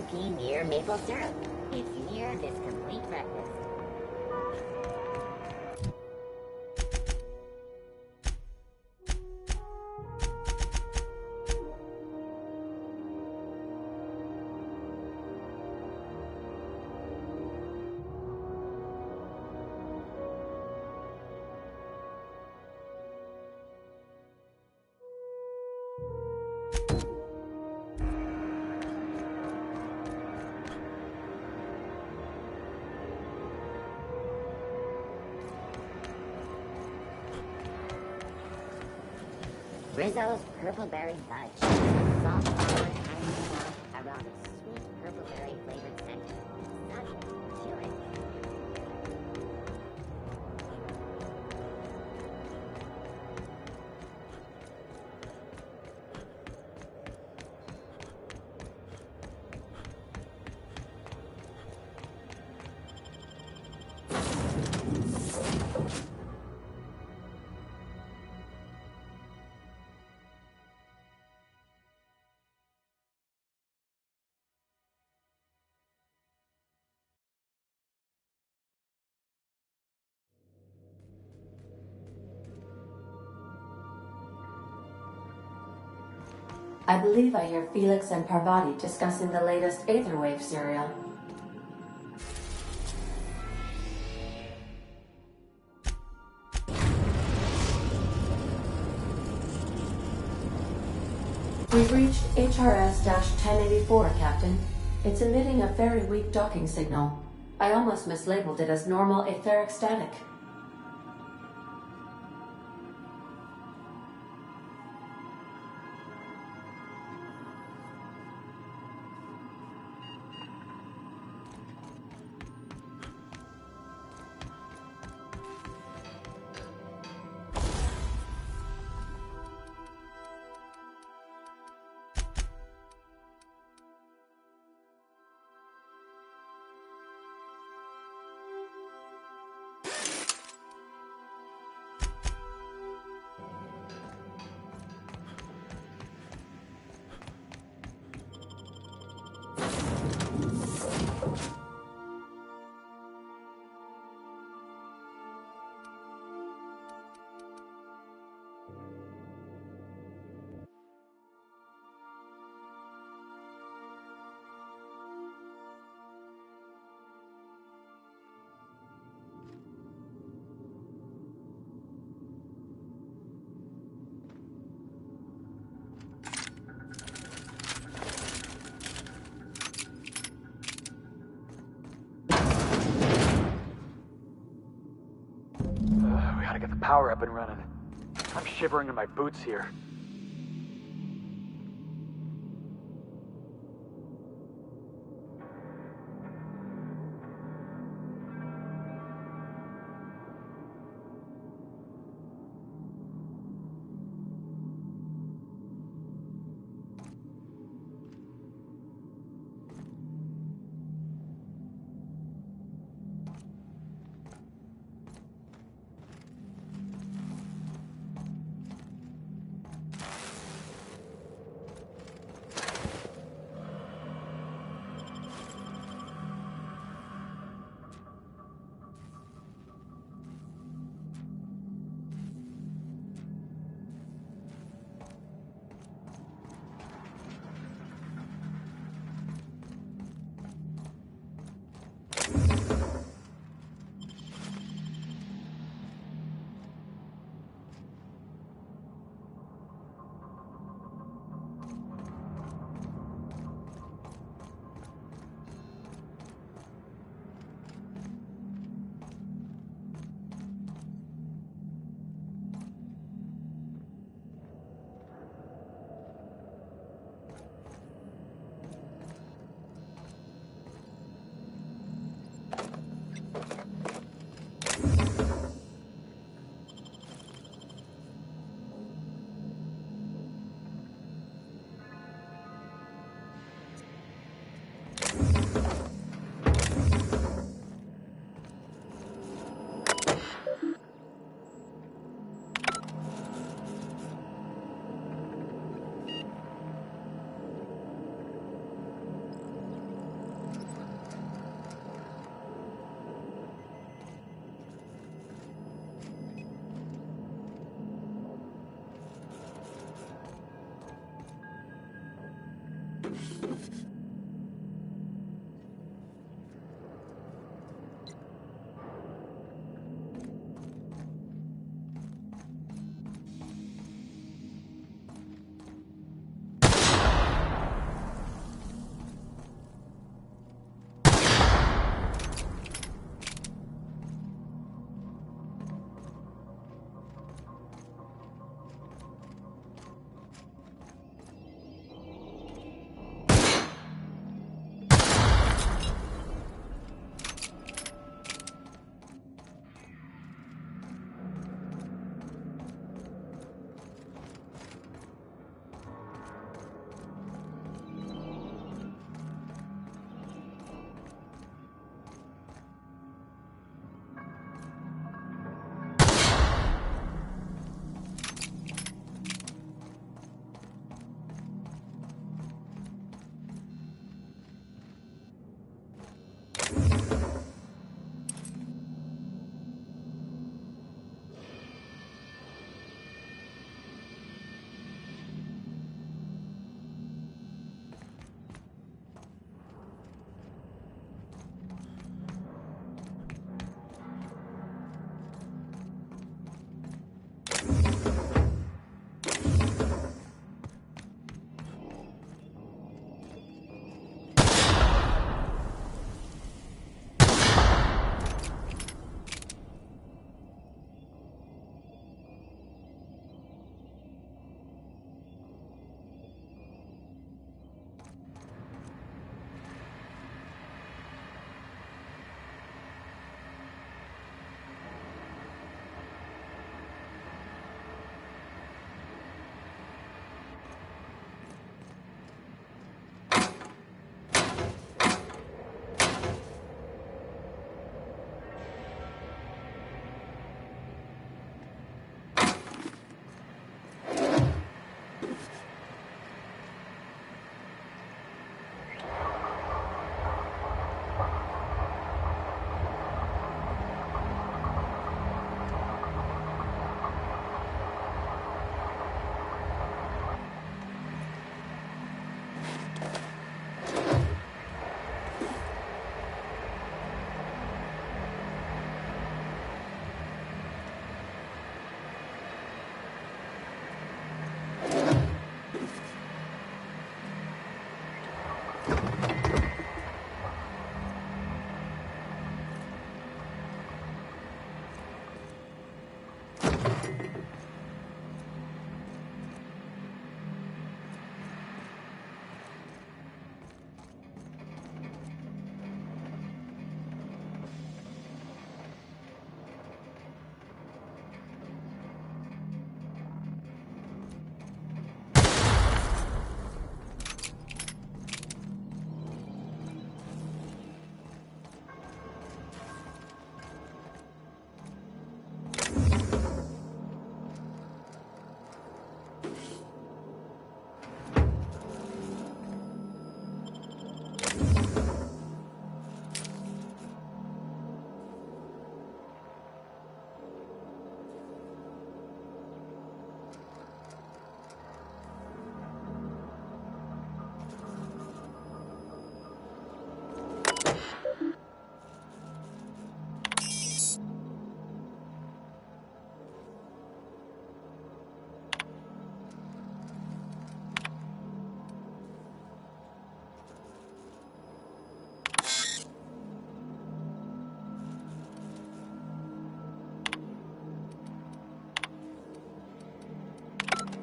N.P. Mere maple syrup. It's near this complete breakfast. Rizzo's Purple Berry Fudge. Soft, sour, and soft around a sweet purple berry flavored center. Such chilling. I believe I hear Felix and Parvati discussing the latest Aetherwave serial. We've reached HRS-1084, Captain. It's emitting a very weak docking signal. I almost mislabeled it as normal etheric static. We gotta get the power up and running. I'm shivering in my boots here.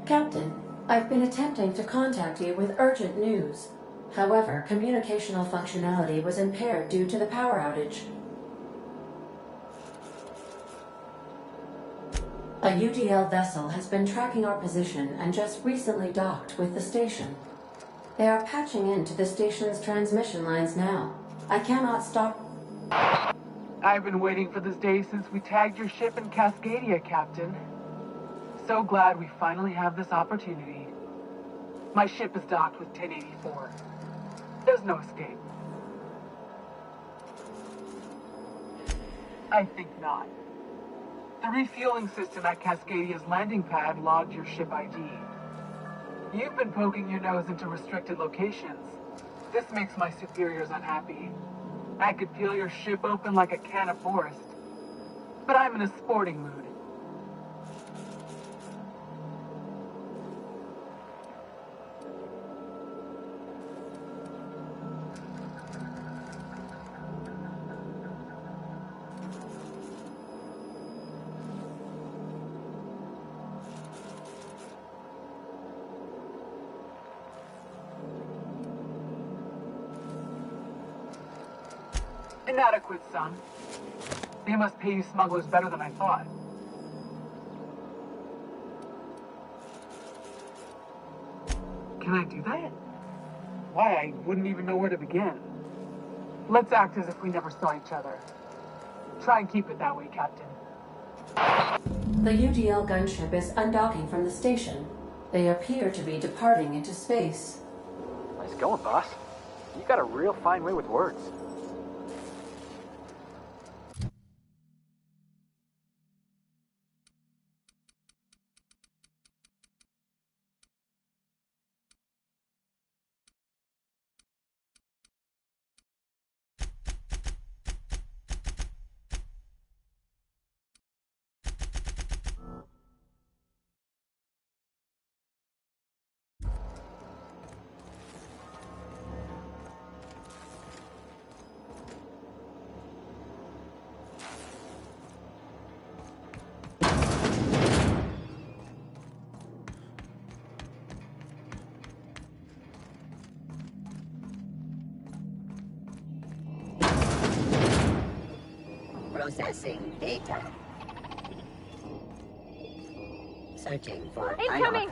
Captain, I've been attempting to contact you with urgent news. However, communicational functionality was impaired due to the power outage. A UDL vessel has been tracking our position and just recently docked with the station. They are patching into the station's transmission lines now. I cannot stop. I've been waiting for this day since we tagged your ship in Cascadia, Captain. So glad we finally have this opportunity. My ship is docked with 1084. There's no escape. I think not. The refueling system at Cascadia's landing pad logged your ship ID. You've been poking your nose into restricted locations. This makes my superiors unhappy. I could peel your ship open like a can of forest. But I'm in a sporting mood. Inadequate, son. They must pay you smugglers better than I thought. Can I do that? Why, I wouldn't even know where to begin. Let's act as if we never saw each other. Try and keep it that way, Captain. The UGL gunship is undocking from the station. They appear to be departing into space. Nice going, boss. You got a real fine way with words. Processing data. Searching for Incoming!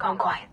gone quiet.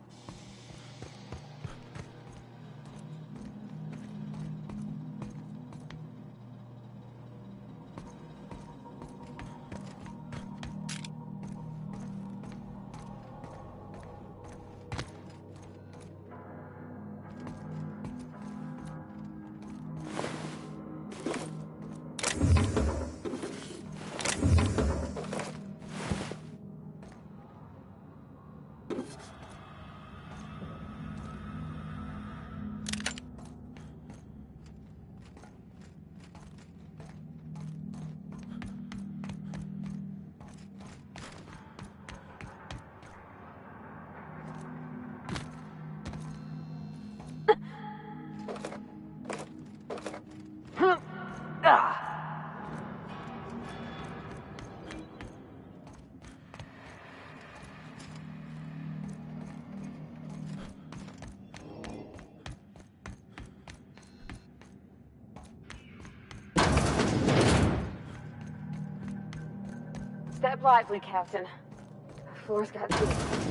Step lively, Captain. The floor's got teeth.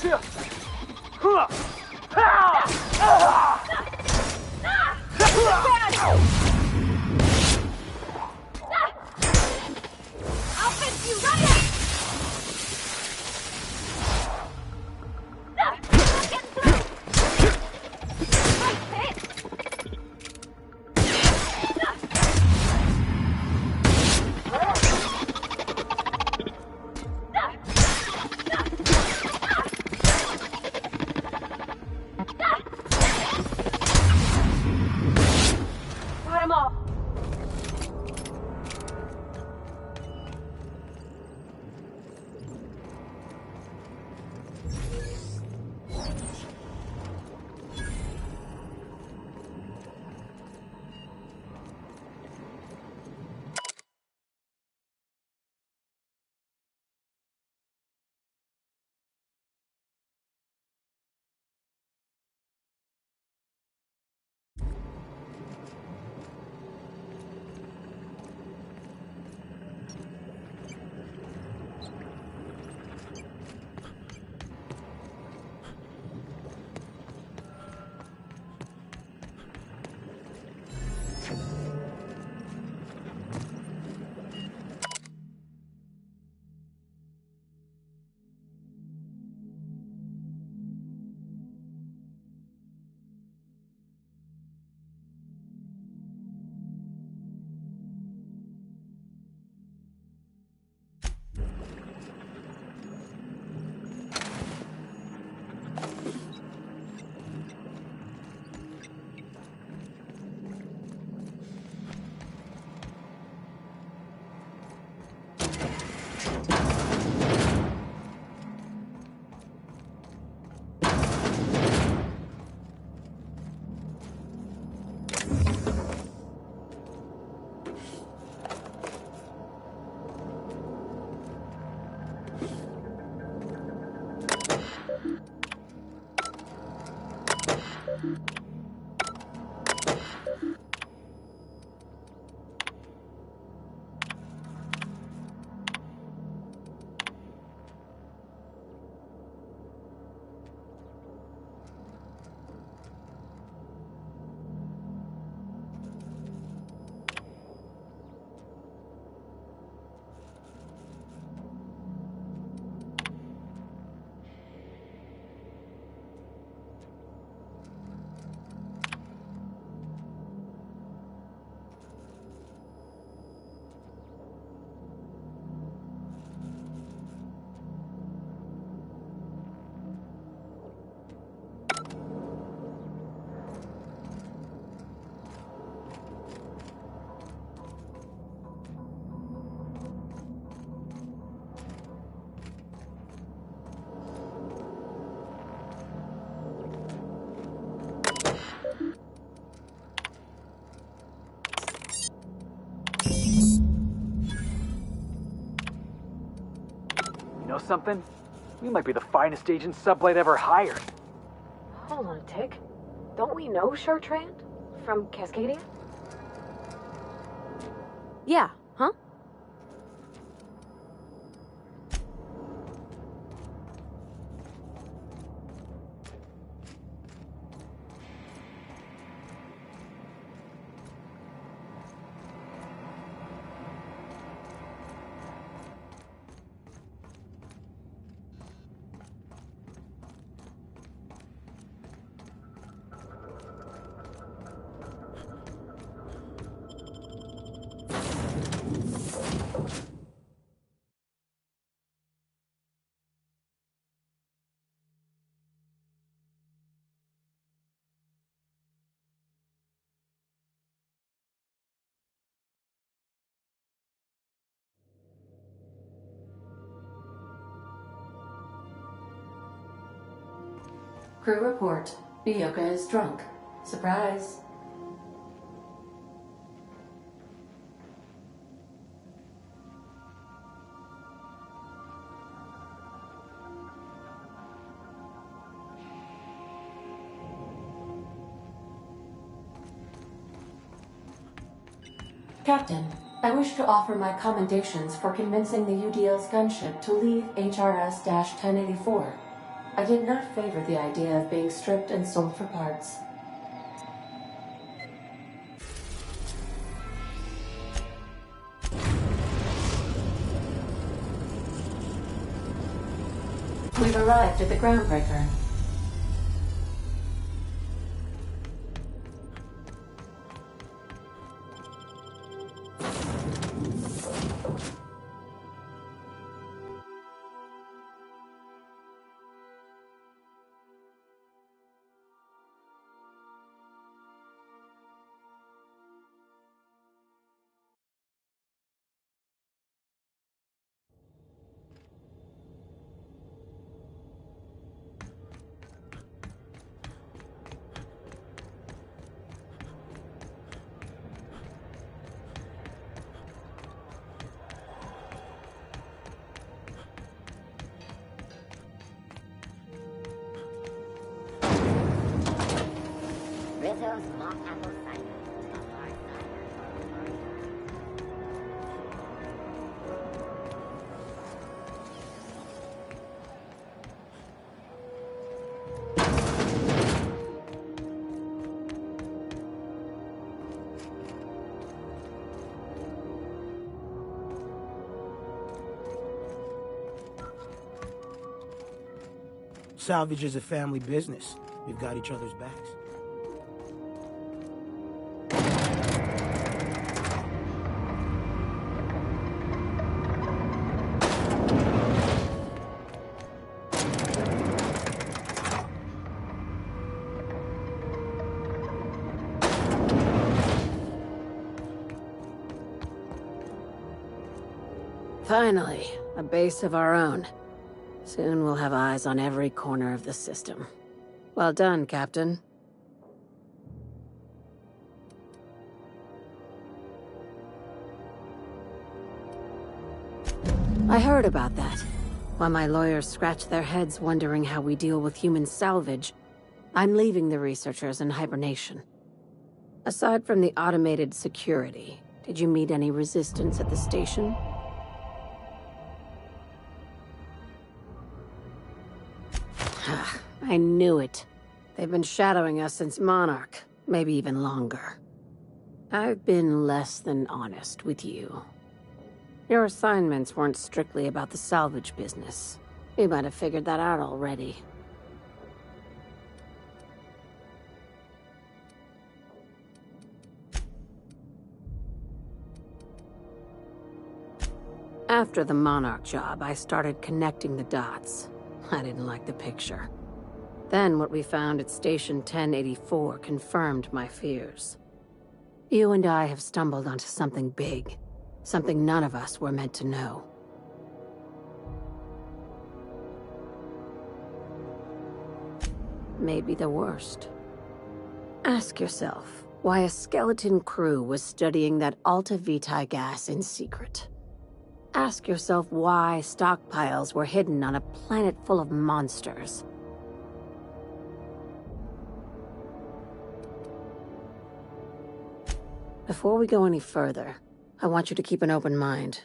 I'll fix you right up! Get through! Nice hit! Got him off! You know something? We might be the finest agent Sublight ever hired. Hold on a tick. Don't we know Chartrand? From Cascadia? Yeah, huh? Crew report. Bioka is drunk. Surprise. Captain, I wish to offer my commendations for convincing the UDL's gunship to leave HRS-1084. I did not favor the idea of being stripped and sold for parts. We've arrived at the Groundbreaker. Rizzo's mock apple cider. A bar cider. Salvage is a family business. We've got each other's backs. Finally, a base of our own. Soon we'll have eyes on every corner of the system. Well done, Captain. I heard about that. While my lawyers scratch their heads wondering how we deal with human salvage, I'm leaving the researchers in hibernation. Aside from the automated security, did you meet any resistance at the station? I knew it. They've been shadowing us since Monarch, maybe even longer. I've been less than honest with you. Your assignments weren't strictly about the salvage business. You might have figured that out already. After the Monarch job, I started connecting the dots. I didn't like the picture. Then what we found at Station 1084 confirmed my fears. You and I have stumbled onto something big. Something none of us were meant to know. Maybe the worst. Ask yourself why a skeleton crew was studying that Alta Vitae gas in secret. Ask yourself why stockpiles were hidden on a planet full of monsters. Before we go any further, I want you to keep an open mind.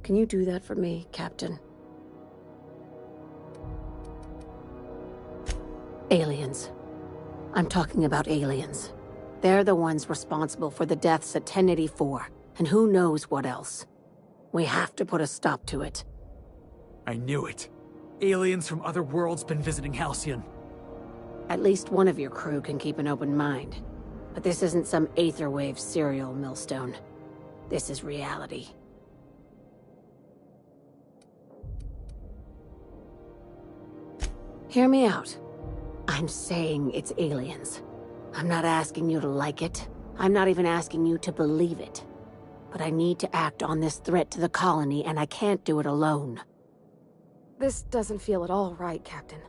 Can you do that for me, Captain? Aliens. I'm talking about aliens. They're the ones responsible for the deaths at 1084, and who knows what else. We have to put a stop to it. I knew it. Aliens from other worlds been visiting Halcyon. At least one of your crew can keep an open mind. But this isn't some Aetherwave serial, Millstone. This is reality. Hear me out. I'm saying it's aliens. I'm not asking you to like it. I'm not even asking you to believe it. But I need to act on this threat to the colony, and I can't do it alone. This doesn't feel at all right, Captain.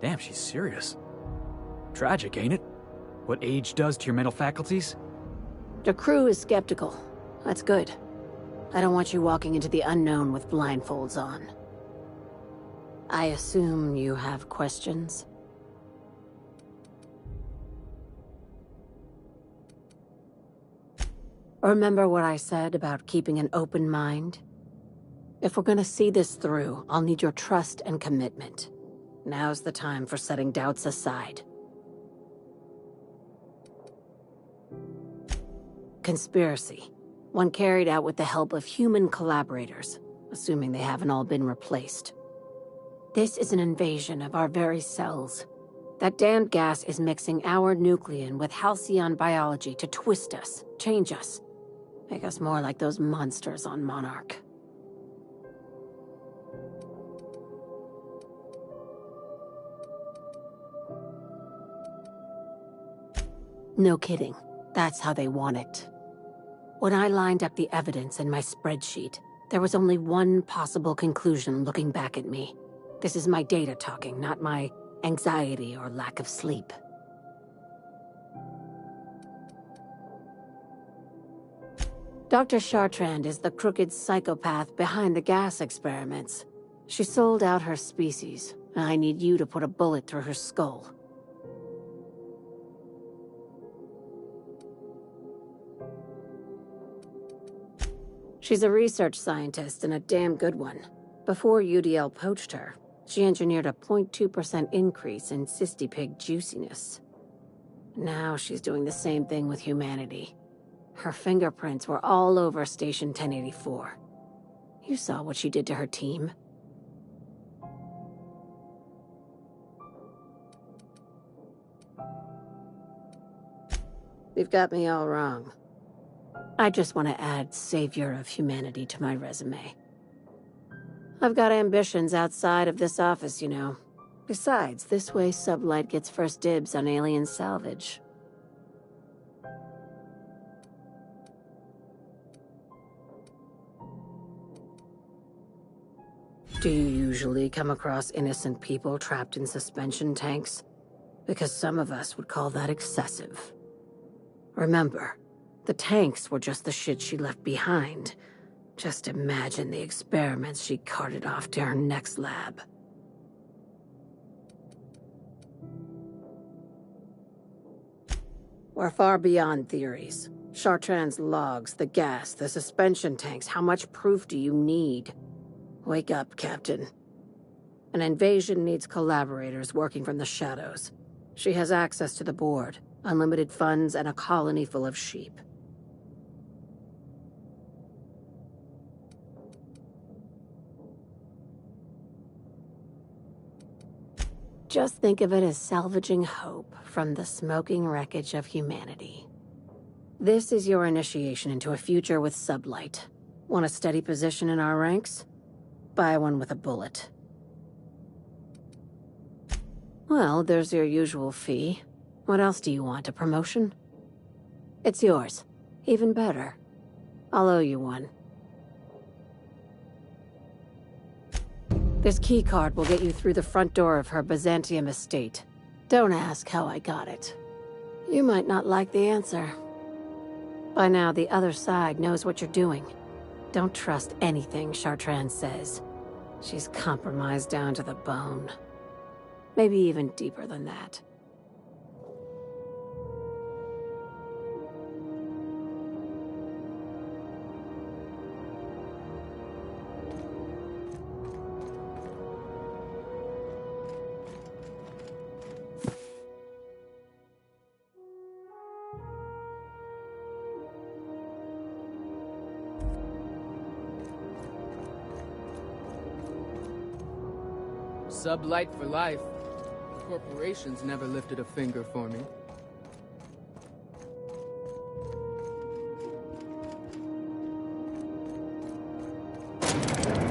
Damn, she's serious. Tragic, ain't it? What age does to your mental faculties? The crew is skeptical. That's good. I don't want you walking into the unknown with blindfolds on. I assume you have questions? Remember what I said about keeping an open mind? If we're gonna see this through, I'll need your trust and commitment. Now's the time for setting doubts aside. Conspiracy. One carried out with the help of human collaborators, assuming they haven't all been replaced. This is an invasion of our very cells. That damned gas is mixing our nucleon with halcyon biology to twist us, change us, make us more like those monsters on Monarch. No kidding. That's how they want it. When I lined up the evidence in my spreadsheet, there was only one possible conclusion looking back at me. This is my data talking, not my anxiety or lack of sleep. Dr. Chartrand is the crooked psychopath behind the gas experiments. She sold out her species, and I need you to put a bullet through her skull. She's a research scientist and a damn good one. Before UDL poached her, she engineered a 0.2% increase in cystipig juiciness. Now she's doing the same thing with humanity. Her fingerprints were all over Station 1084. You saw what she did to her team. You've got me all wrong. I just want to add Savior of Humanity to my resume. I've got ambitions outside of this office, you know. Besides, this way Sublight gets first dibs on alien salvage. Do you usually come across innocent people trapped in suspension tanks? Because some of us would call that excessive. Remember, the tanks were just the shit she left behind. Just imagine the experiments she carted off to her next lab. We're far beyond theories. Chartrand's logs, the gas, the suspension tanks, how much proof do you need? Wake up, Captain. An invasion needs collaborators working from the shadows. She has access to the board, unlimited funds, and a colony full of sheep. Just think of it as salvaging hope from the smoking wreckage of humanity. This is your initiation into a future with Sublight. Want a steady position in our ranks? Buy one with a bullet. Well, there's your usual fee. What else do you want, a promotion? It's yours. Even better. I'll owe you one. This keycard will get you through the front door of her Byzantium estate. Don't ask how I got it. You might not like the answer. By now, the other side knows what you're doing. Don't trust anything Chartrand says. She's compromised down to the bone. Maybe even deeper than that. Sublight for life. The corporations never lifted a finger for me.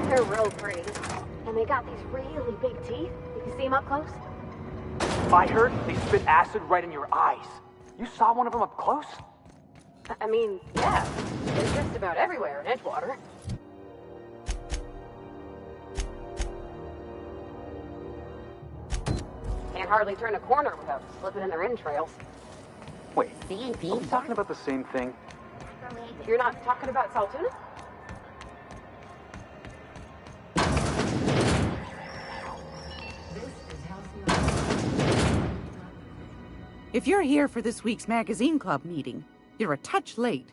They're real pretty. And they got these really big teeth. You can see them up close? I heard they spit acid right in your eyes. You saw one of them up close? I mean, yeah. They're just about everywhere in Edgewater. Can't hardly turn a corner without slipping in their entrails. Wait, CAP? are we talking about the same thing? You're not talking about Saltuna? If you're here for this week's Magazine Club meeting, you're a touch late.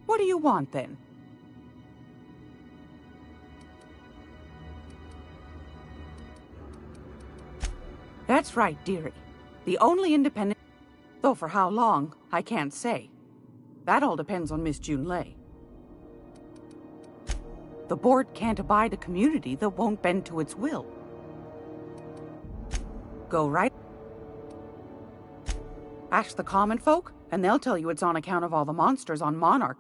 What do you want, then? That's right, dearie. The only independent... Though for how long, I can't say. That all depends on Miss Junlei. The board can't abide a community that won't bend to its will. Go right... Ask the common folk, and they'll tell you it's on account of all the monsters on Monarch,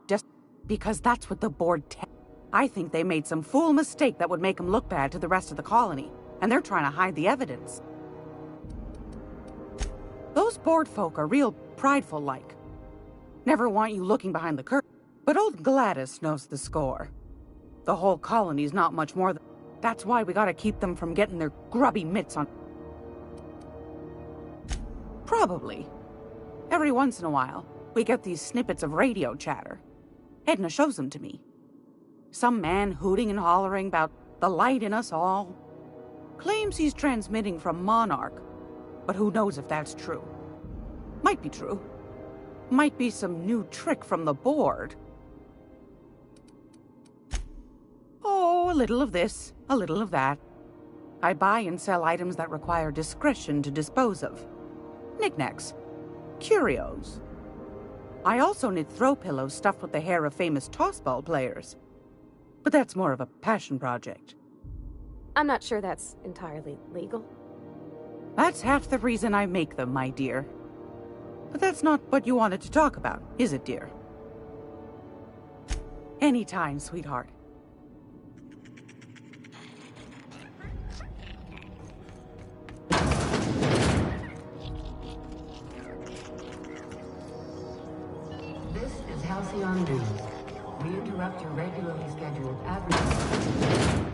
because that's what the board I think they made some fool mistake that would make them look bad to the rest of the colony, and they're trying to hide the evidence. Those board folk are real prideful-like. Never want you looking behind the curtain. But old Gladys knows the score. The whole colony's not much more than... That's why we gotta keep them from getting their grubby mitts on... Probably. Every once in a while, we get these snippets of radio chatter. Edna shows them to me. Some man hooting and hollering about the light in us all. Claims he's transmitting from Monarch, but who knows if that's true. Might be true. Might be some new trick from the board. Oh, a little of this, a little of that. I buy and sell items that require discretion to dispose of. Knickknacks. Curios. I also knit throw pillows stuffed with the hair of famous tossball players. But that's more of a passion project. I'm not sure that's entirely legal. That's half the reason I make them, my dear. But that's not what you wanted to talk about, is it, dear? Anytime, sweetheart. This is Halcyon News. We interrupt your regularly scheduled advertising.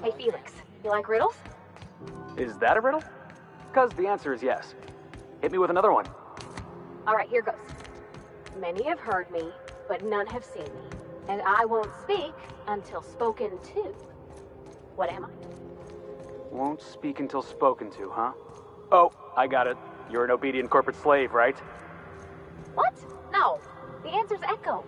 Hey, Felix, you like riddles? Is that a riddle? Because the answer is yes. Hit me with another one. All right, here goes. Many have heard me, but none have seen me. And I won't speak until spoken to. What am I? Won't speak until spoken to, huh? Oh, I got it. You're an obedient corporate slave, right? What? No. The answer's Echo.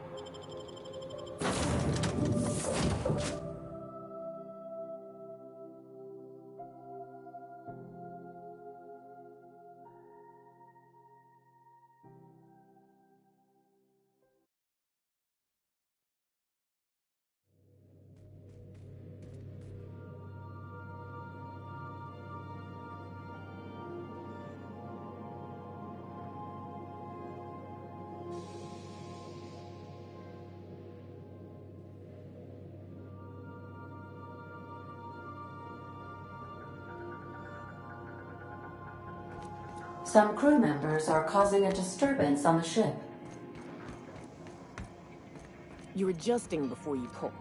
Some crew members are causing a disturbance on the ship. You're adjusting before you pull.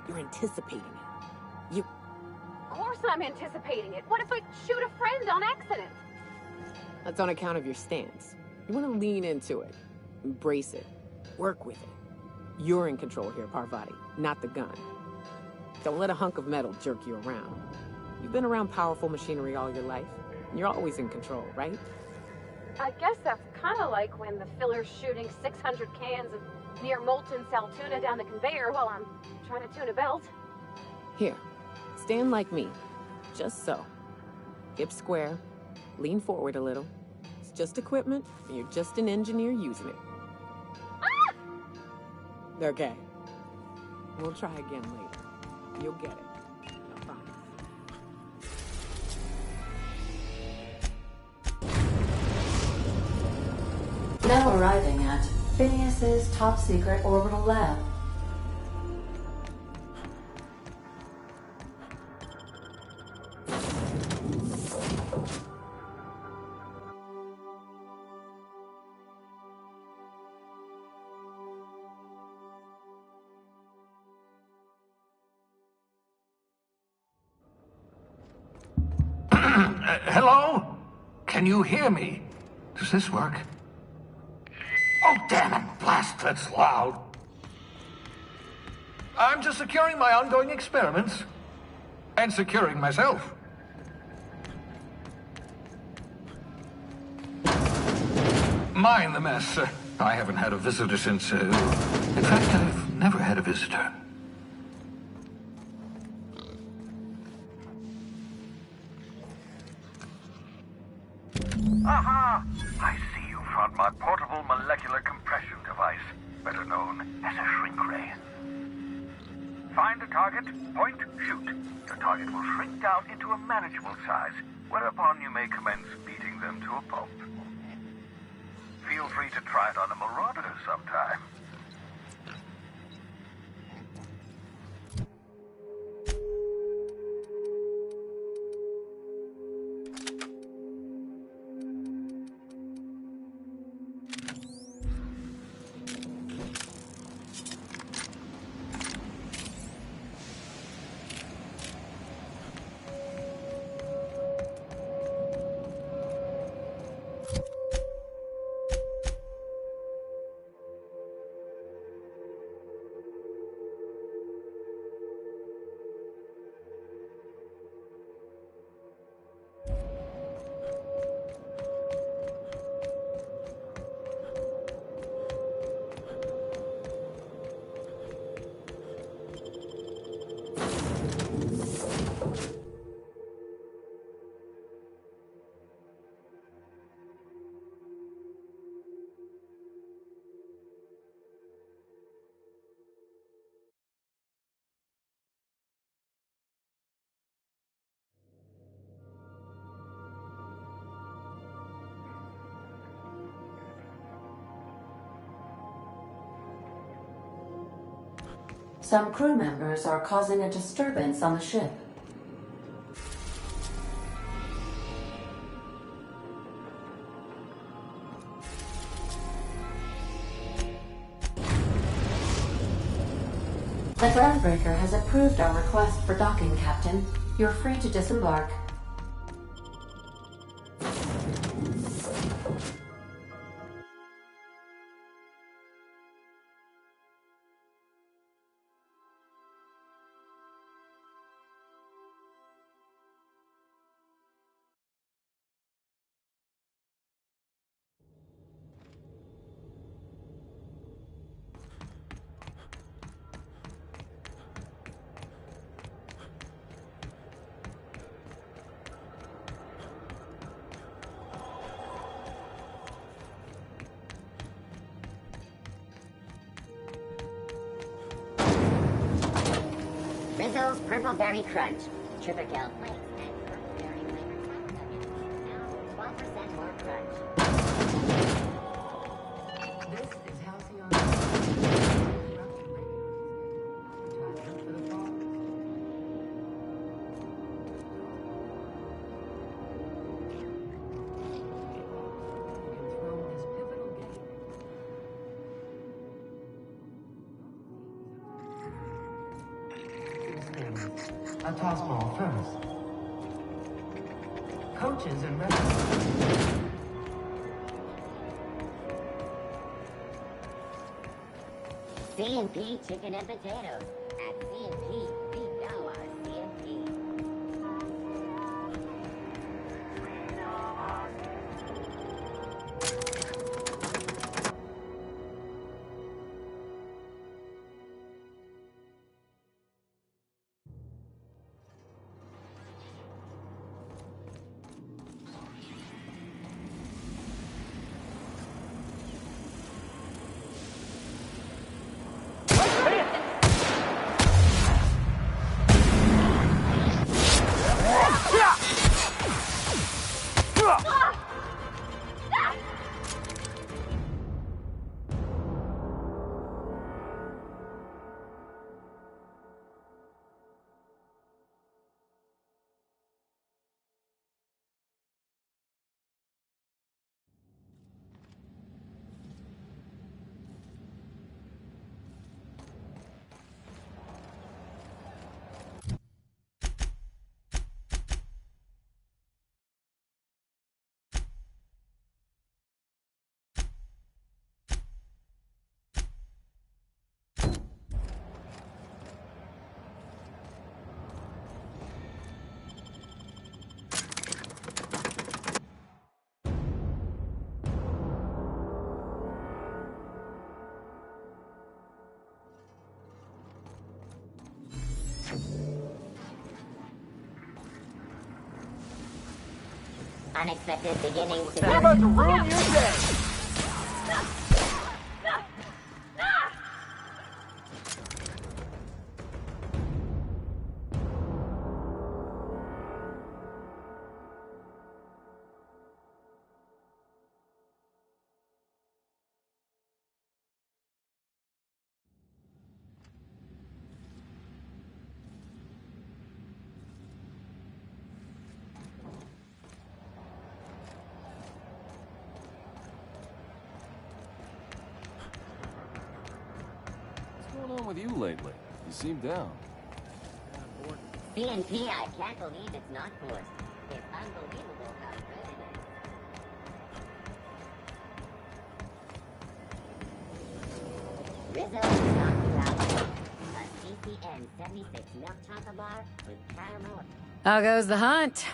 You're anticipating it. Of course I'm anticipating it. What if I shoot a friend on accident? That's on account of your stance. You want to lean into it. Embrace it. Work with it. You're in control here, Parvati, not the gun. Don't let a hunk of metal jerk you around. You've been around powerful machinery all your life. And you're always in control, right? I guess that's kind of like when the filler's shooting 600 cans of near molten sal tuna down the conveyor while I'm trying to tune a belt. Here, stand like me. Just so. Hips square. Lean forward a little. It's just equipment, and you're just an engineer using it. Ah! Okay. We'll try again later. You'll get it. I promise. Now arriving at Phineas's top-secret orbital lab. Hello? Can you hear me? Does this work? Oh, damn it! Blast, that's loud. I'm just securing my ongoing experiments. And securing myself. Mind the mess. I haven't had a visitor since... in fact, I've never had a visitor. Aha! I see you found my portable molecular compression device, better known as a shrink ray. Find a target, point, shoot. The target will shrink down into a manageable size, whereupon you may commence beating them to a pulp. Feel free to try it on a marauder sometime. Some crew members are causing a disturbance on the ship. The Groundbreaker has approved our request for docking, Captain. You're free to disembark. Rizzo's Purple Berry Crunch. Triple Kill Flakes and Purple Berry flavored sour gummies. Now 12% more crunch. This is Halcyon. A tossball first. Coaches and referees. C&P chicken and potatoes. At C&P, we know our C&P. Unexpected beginning to... We're about to ruin your day! What's going on with you lately? You seem down. BNP, I can't believe it's not forced. It's unbelievable how good it is. Rizzo knocked you out. A CCN 76 milk chocolate bar with caramel. How goes the hunt?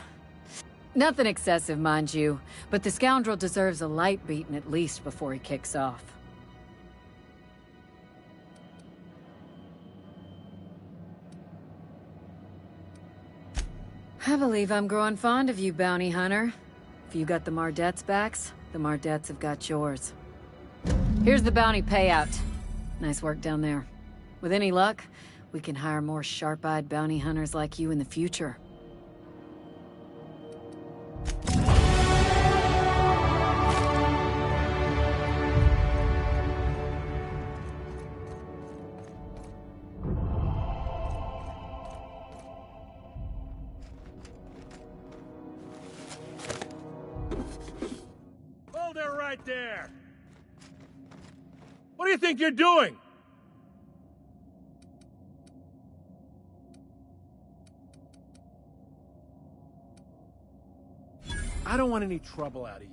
Nothing excessive, mind you, but the scoundrel deserves a light beating at least before he kicks off. I believe I'm growing fond of you, bounty hunter. If you got the Mardets' backs, the Mardets have got yours. Here's the bounty payout. Nice work down there. With any luck, we can hire more sharp-eyed bounty hunters like you in the future. Hold it right there! What do you think you're doing? I don't want any trouble out of you.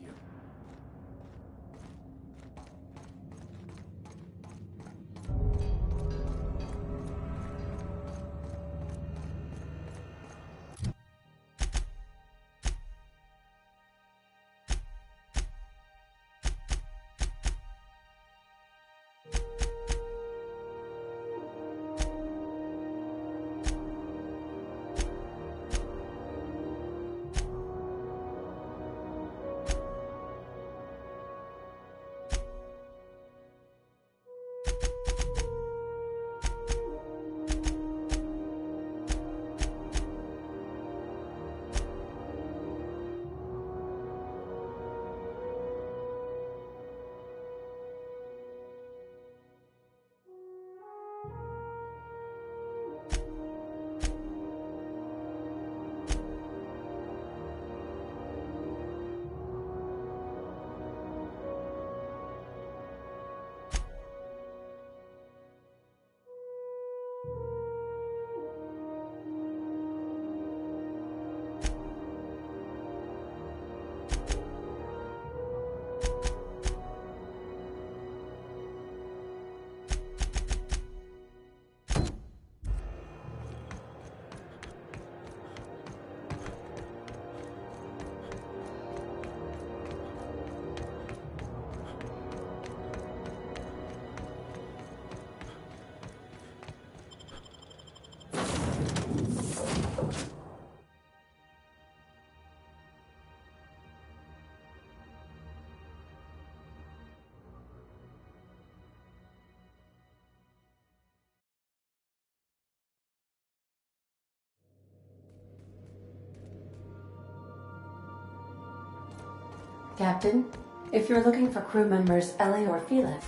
Captain, if you're looking for crew members Ellie or Felix,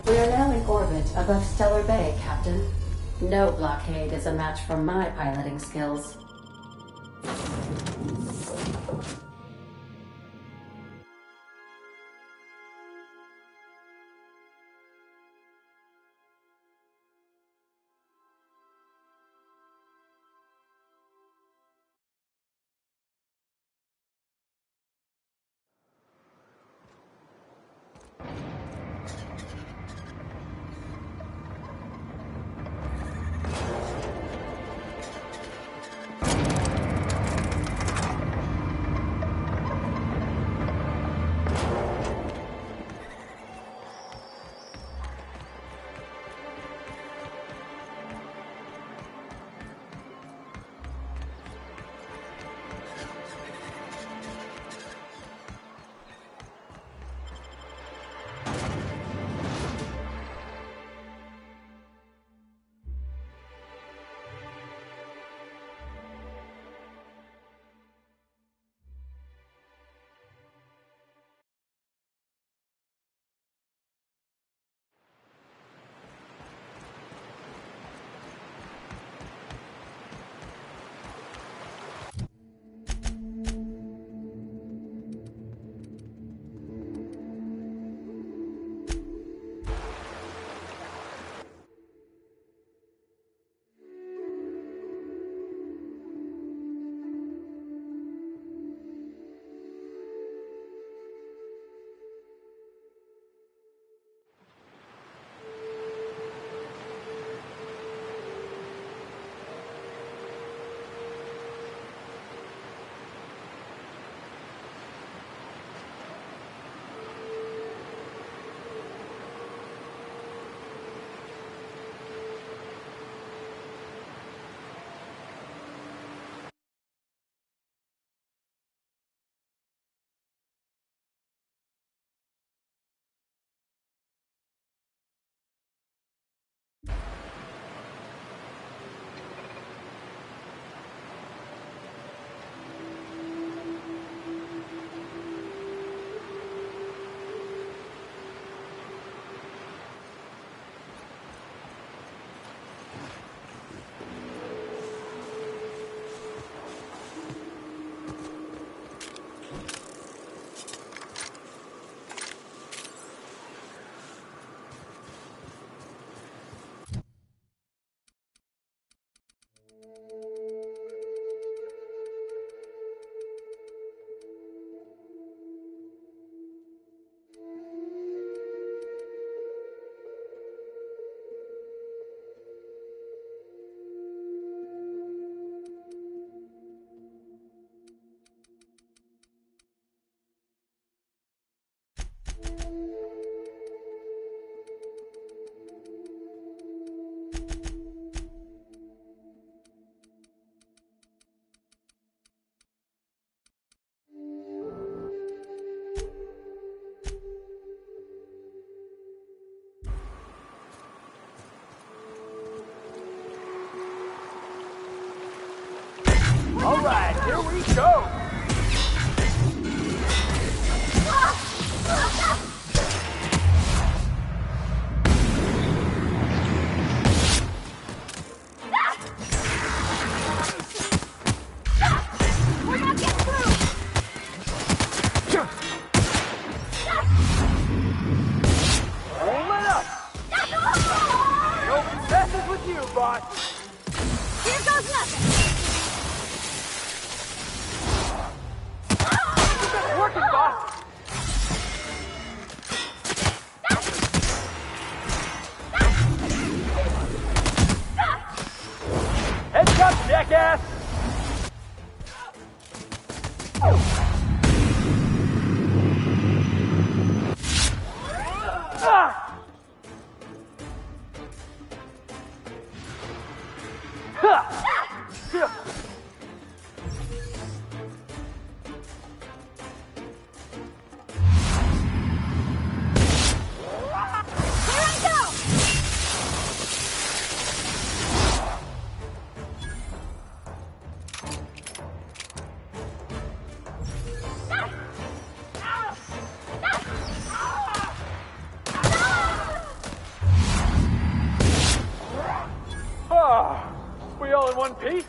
we are now in orbit above Stellar Bay, Captain. No blockade is a match for my piloting skills. shot. Here goes nothing. It's working, boss. Heads up, jackass! We all in one piece?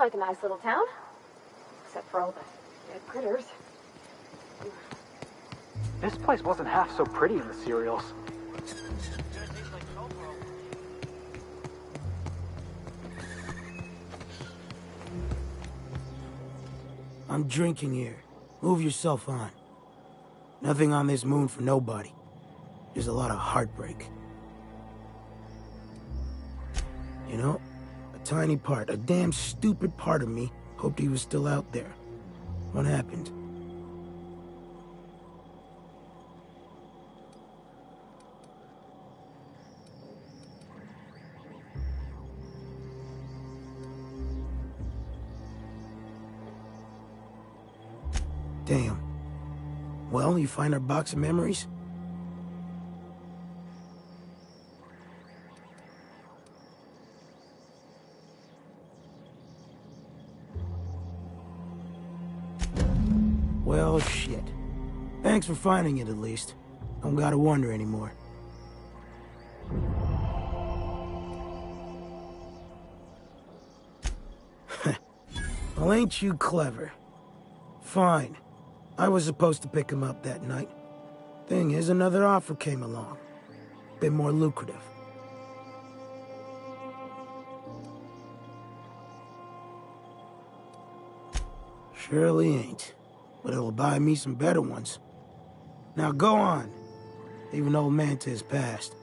like a nice little town. Except for all the dead critters. This place wasn't half so pretty in the serials. I'm drinking here. Move yourself on. Nothing on this moon for nobody. There's a lot of heartbreak. You know, a tiny part, a damn stupid part of me hoped he was still out there. What happened? Damn. Well, you find our box of memories? Well, shit. Thanks for finding it, at least. Don't gotta wonder anymore. Well, ain't you clever? Fine. I was supposed to pick him up that night. Thing is, another offer came along. Bit more lucrative. Surely ain't. But it'll buy me some better ones. Now go on. Even old Mantis passed.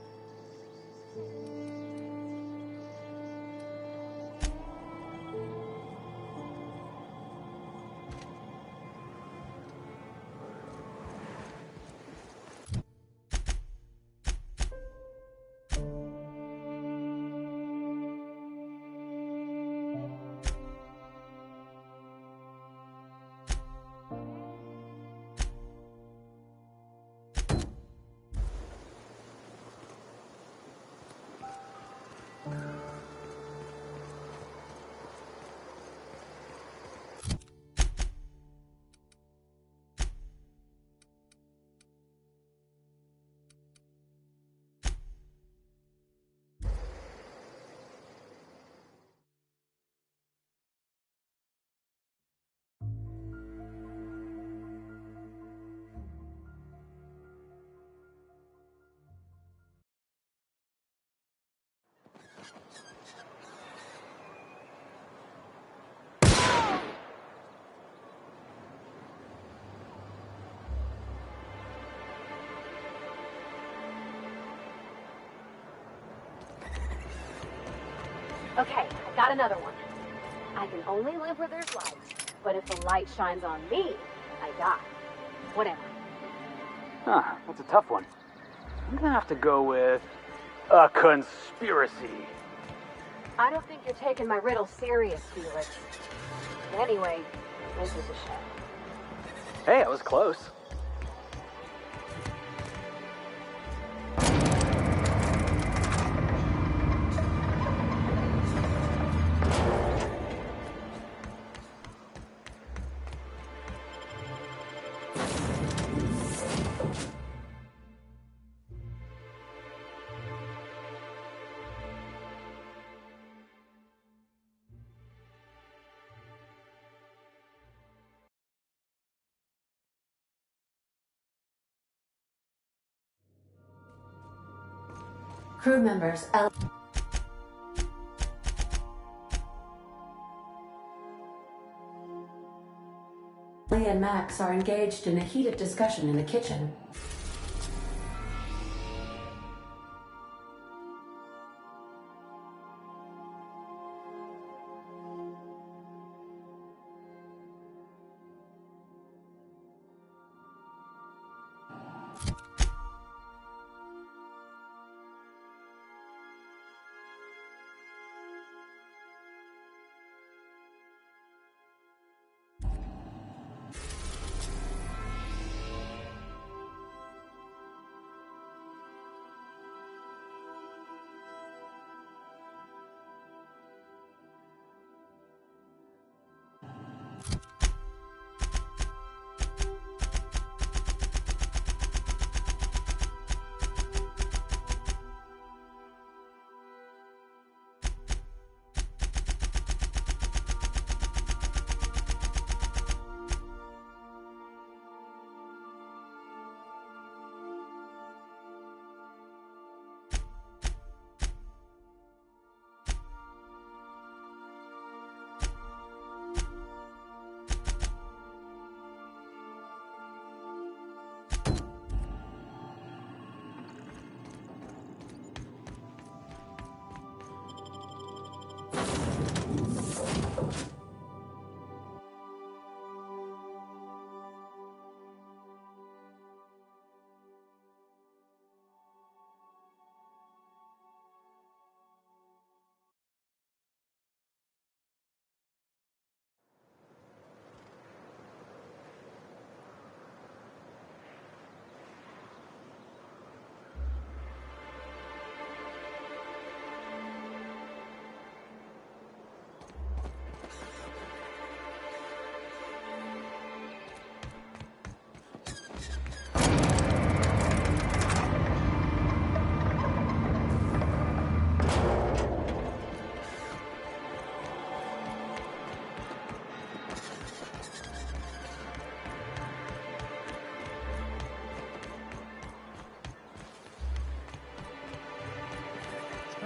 Okay, I got another one. I can only live where there's light, but if the light shines on me, I die. Whatever. Huh, that's a tough one. I'm gonna have to go with a conspiracy. I don't think you're taking my riddle serious, Felix. Anyway, this is a show. Hey, I was close. Crew members, Ellie and Max are engaged in a heated discussion in the kitchen.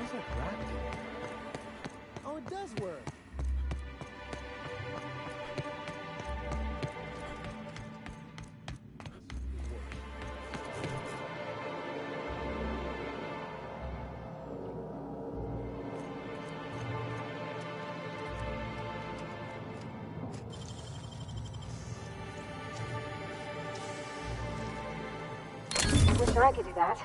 Smells like rat poop. Oh, it does work. Wish I could do that.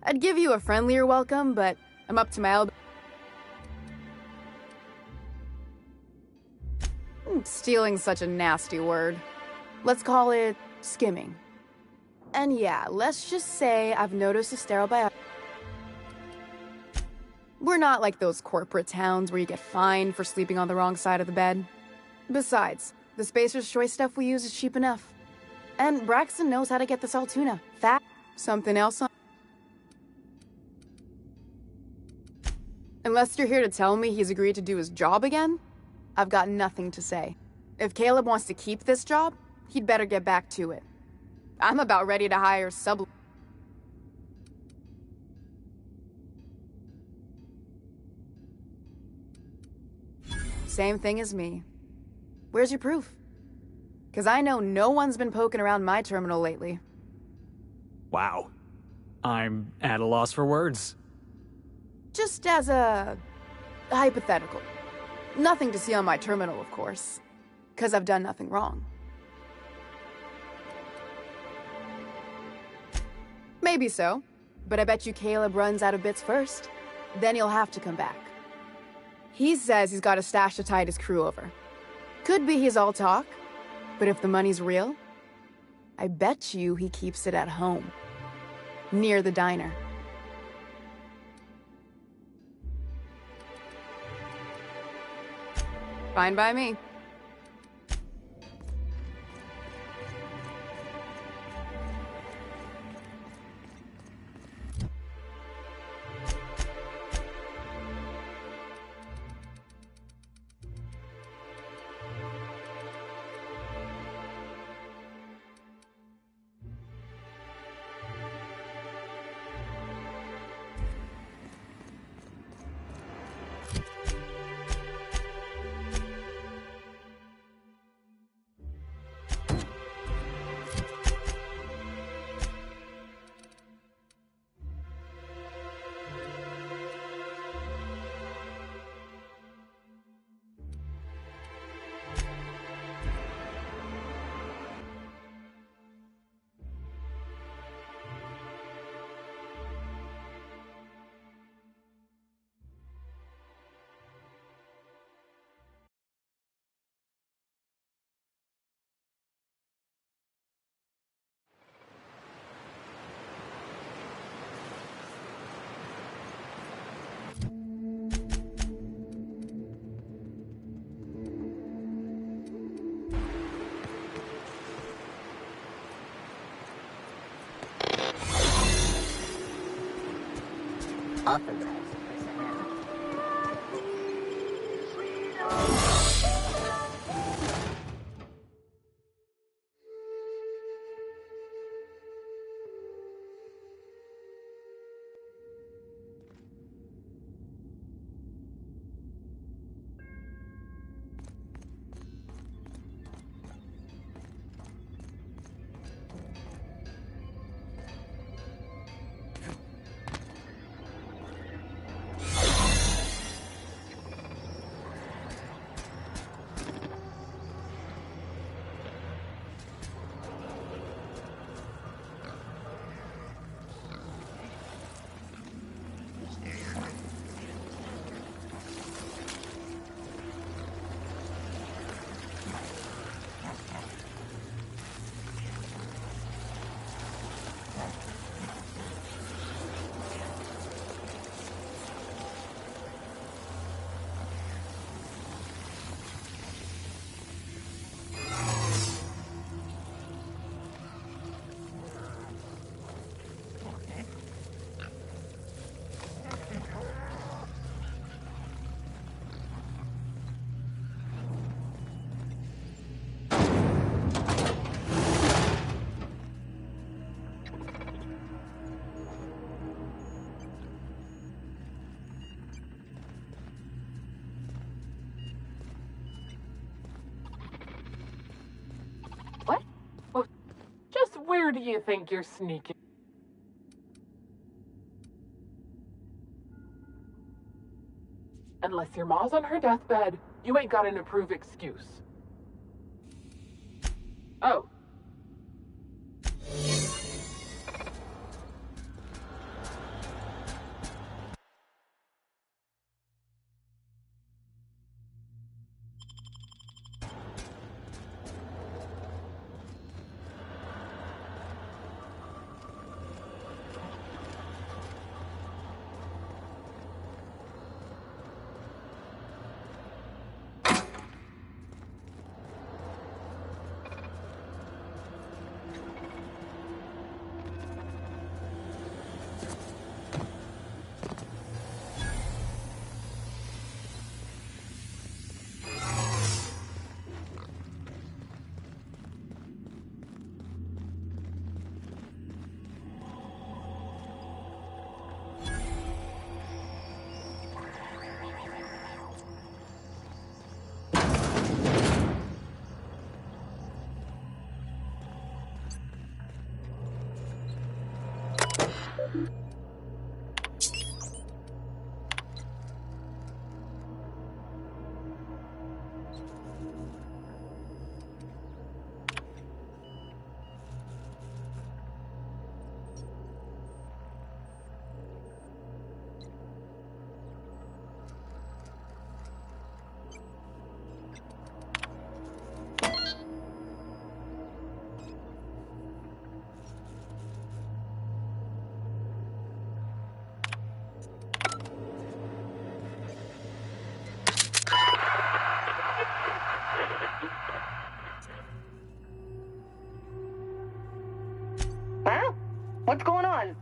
I'd give you a friendlier welcome, but I'm up to my elbow. Stealing's such a nasty word. Let's call it skimming. And yeah, let's just say I've noticed a sterile biology. We're not like those corporate towns where you get fined for sleeping on the wrong side of the bed. Besides, the Spacer's Choice stuff we use is cheap enough. And Braxton knows how to get this Altoona. Fat. Something else on. Unless you're here to tell me he's agreed to do his job again, I've got nothing to say. If Caleb wants to keep this job, he'd better get back to it. I'm about ready to hire sub... Same thing as me. Where's your proof? Because I know no one's been poking around my terminal lately. Wow. I'm at a loss for words. Just as a hypothetical. Nothing to see on my terminal, of course. Because I've done nothing wrong. Maybe so. But I bet you Caleb runs out of bits first. Then he'll have to come back. He says he's got a stash to tide his crew over. Could be he's all talk. But if the money's real, I bet you he keeps it at home. Near the diner. Fine by me. Authorized personnel. Where do you think you're sneaking? Unless your ma's on her deathbed, you ain't got an approved excuse. Oh. Huh? What's going on?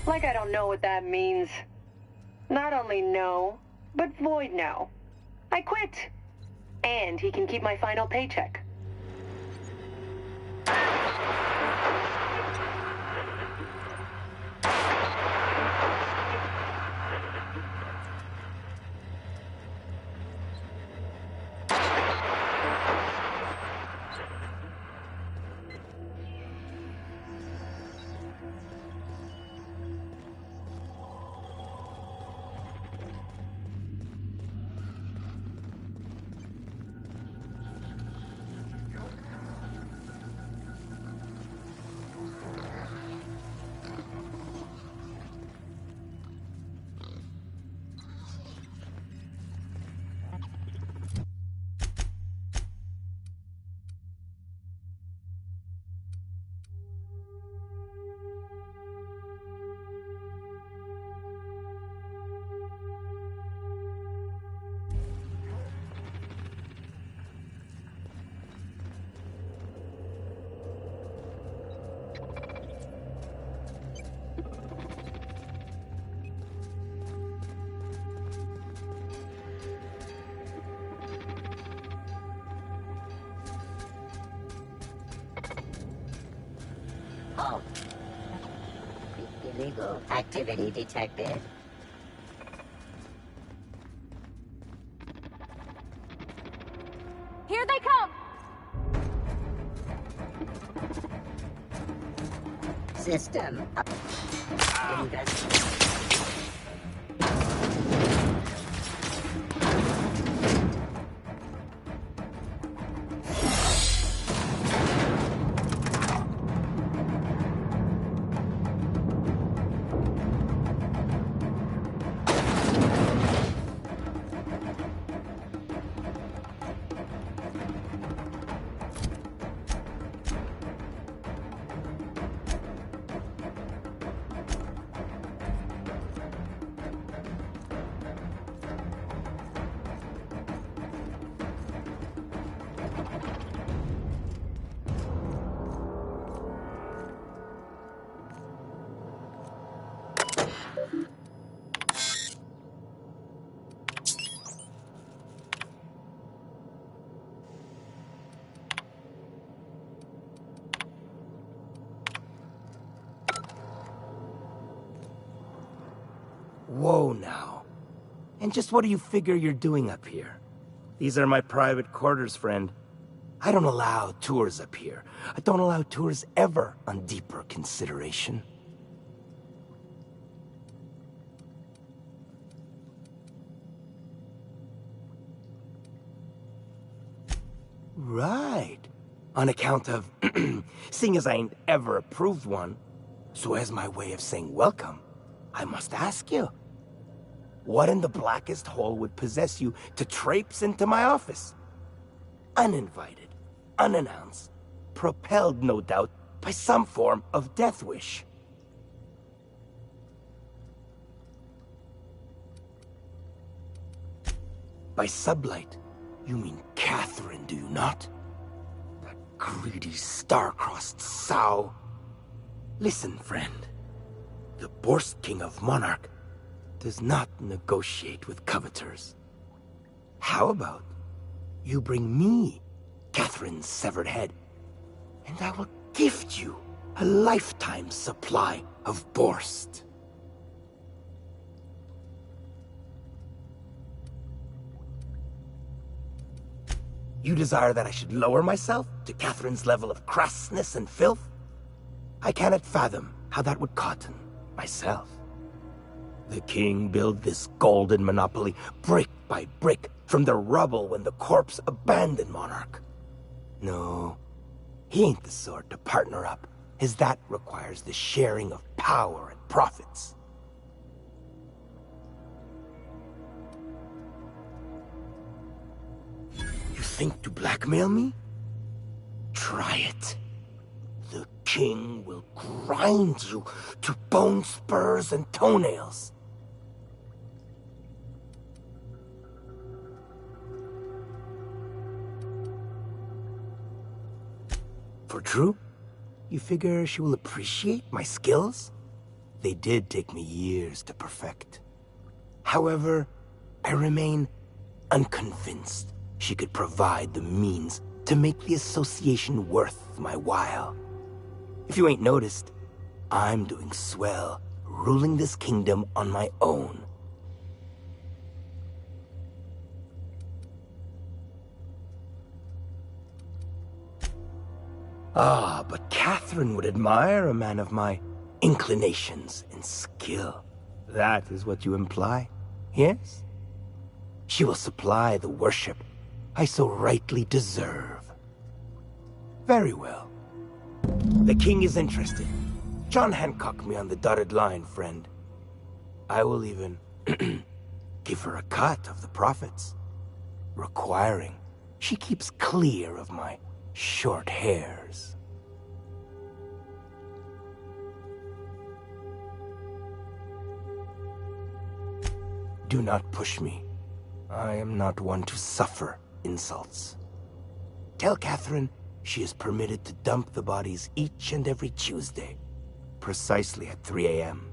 Like I don't know what that means. Not only no, but void no. I quit. And he can keep my final paycheck. Oh. Illegal activity detected. Here they come! System. Investigate. Whoa now. And just what do you figure you're doing up here? These are my private quarters, friend. I don't allow tours up here. I don't allow tours ever on deeper consideration. Right. On account of, seeing as I ain't ever approved one, so as my way of saying welcome, I must ask you, what in the blackest hole would possess you to traipse into my office? Uninvited, unannounced, propelled, no doubt, by some form of death wish. By sublight, you mean Catherine, do you not? That greedy, star-crossed sow. Listen, friend. The Borst King of Monarch does not negotiate with coveters. How about you bring me Catherine's severed head, and I will gift you a lifetime supply of Borst. You desire that I should lower myself to Catherine's level of crassness and filth? I cannot fathom how that would cotton myself. The king built this golden monopoly brick by brick from the rubble when the corpse abandoned Monarch. No, he ain't the sort to partner up, as that requires the sharing of power and profits. You think to blackmail me? Try it. The king will grind you to bone spurs and toenails. For true? You figure she will appreciate my skills? They did take me years to perfect. However, I remain unconvinced she could provide the means to make the association worth my while. If you ain't noticed, I'm doing swell, ruling this kingdom on my own. Ah, but Catherine would admire a man of my inclinations and skill. That is what you imply, yes? She will supply the worship I so rightly deserve. Very well. The king is interested. John Hancock me on the dotted line, friend. I will even give her a cut of the profits, requiring she keeps clear of my short hairs. Do not push me. I am not one to suffer insults. Tell Catherine she is permitted to dump the bodies each and every Tuesday, precisely at 3 a.m.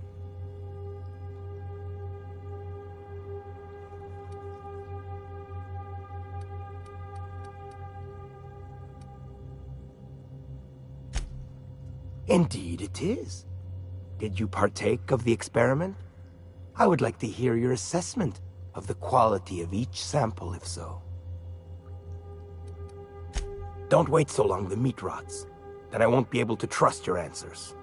Indeed it is. Did you partake of the experiment? I would like to hear your assessment of the quality of each sample, if so. Don't wait so long the meat rots. Then I won't be able to trust your answers.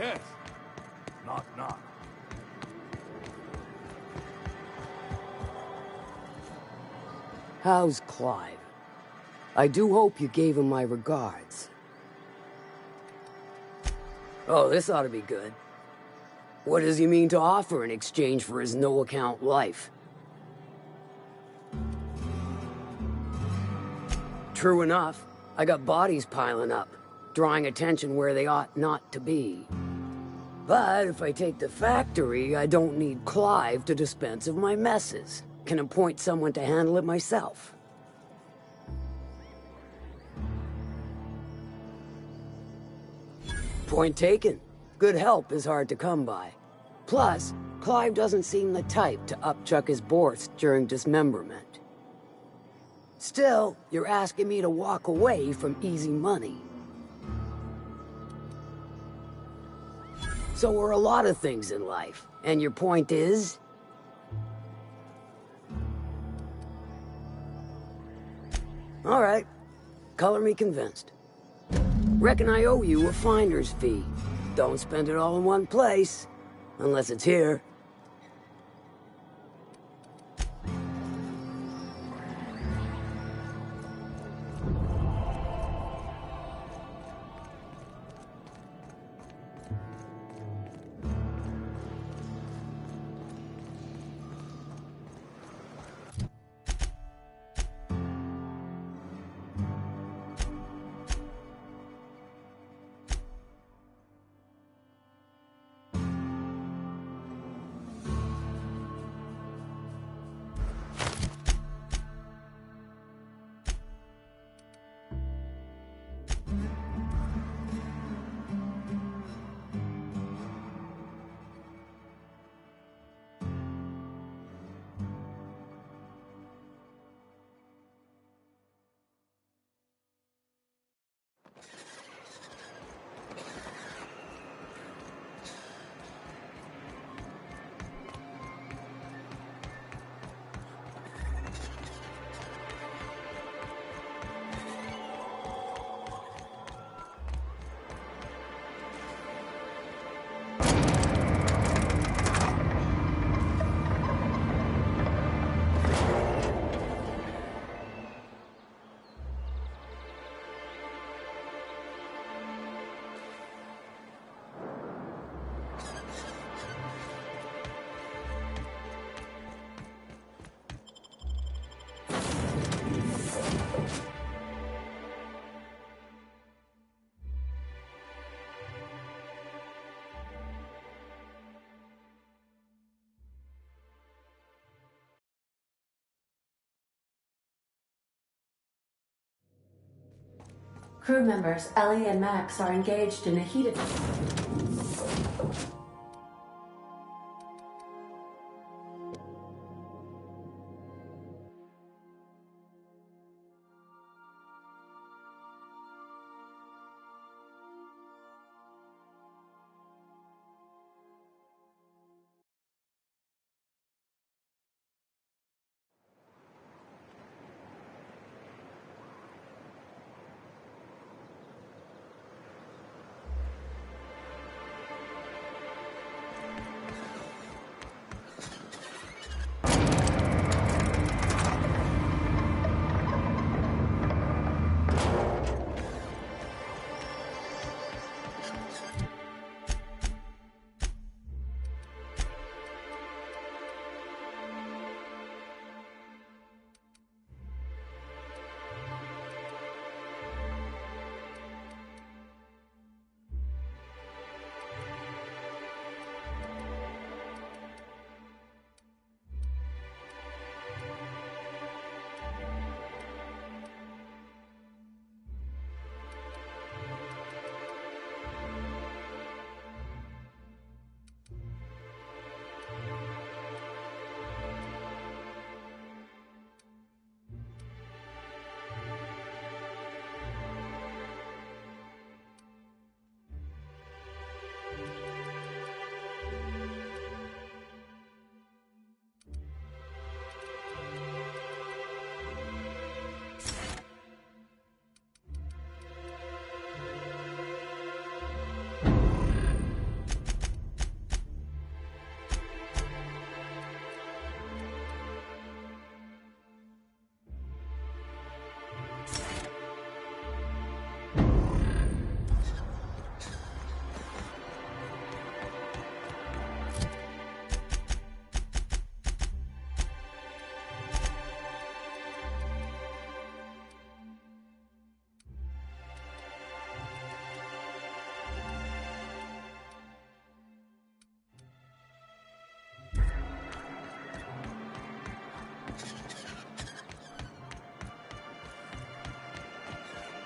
Kent! Knock, knock. How's Clive? I do hope you gave him my regards. Oh, this ought to be good. What does he mean to offer in exchange for his no-account life? True enough, I got bodies piling up, drawing attention where they ought not to be. But if I take the factory, I don't need Clive to dispense of my messes. Can appoint someone to handle it myself. Point taken. Good help is hard to come by. Plus, Clive doesn't seem the type to upchuck his Borth during dismemberment. Still, you're asking me to walk away from easy money. So are a lot of things in life, and your point is? All right, color me convinced. Reckon I owe you a finder's fee. Don't spend it all in one place, unless it's here. Crew members Ellie and Max are engaged in a heated...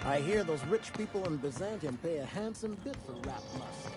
I hear those rich people in Byzantium pay a handsome bit for rap muscle.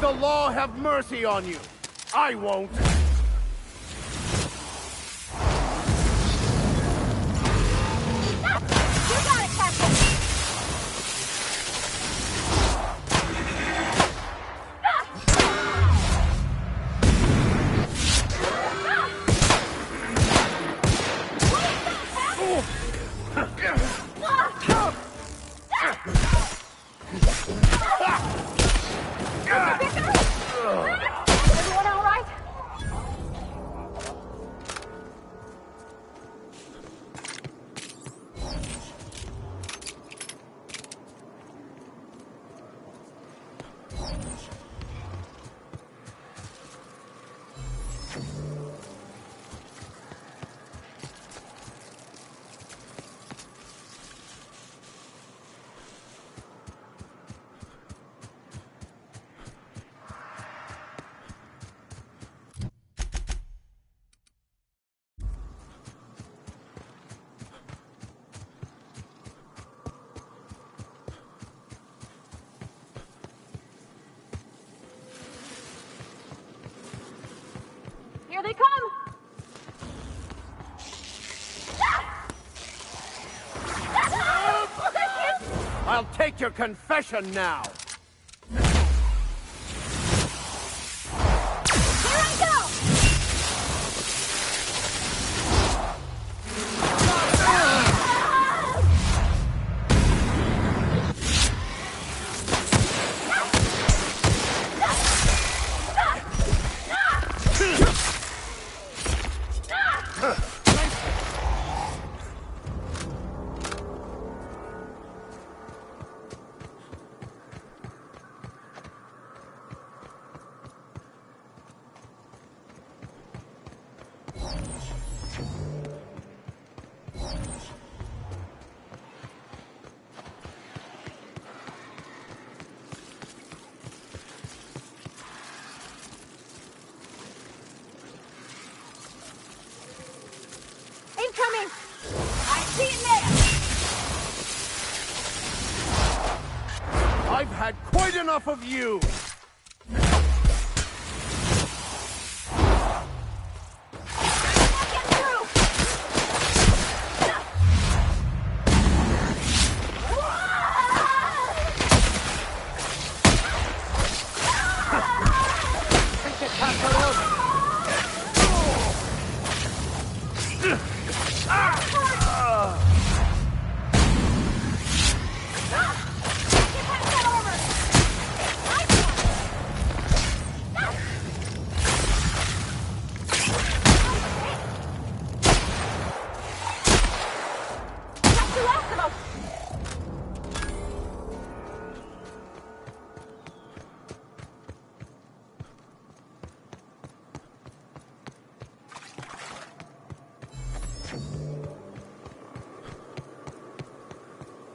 the law have mercy on you. I won't. Everyone all right? Here they come! I'll take your confession now. Here I go! Incoming! I see it now! I've had quite enough of you.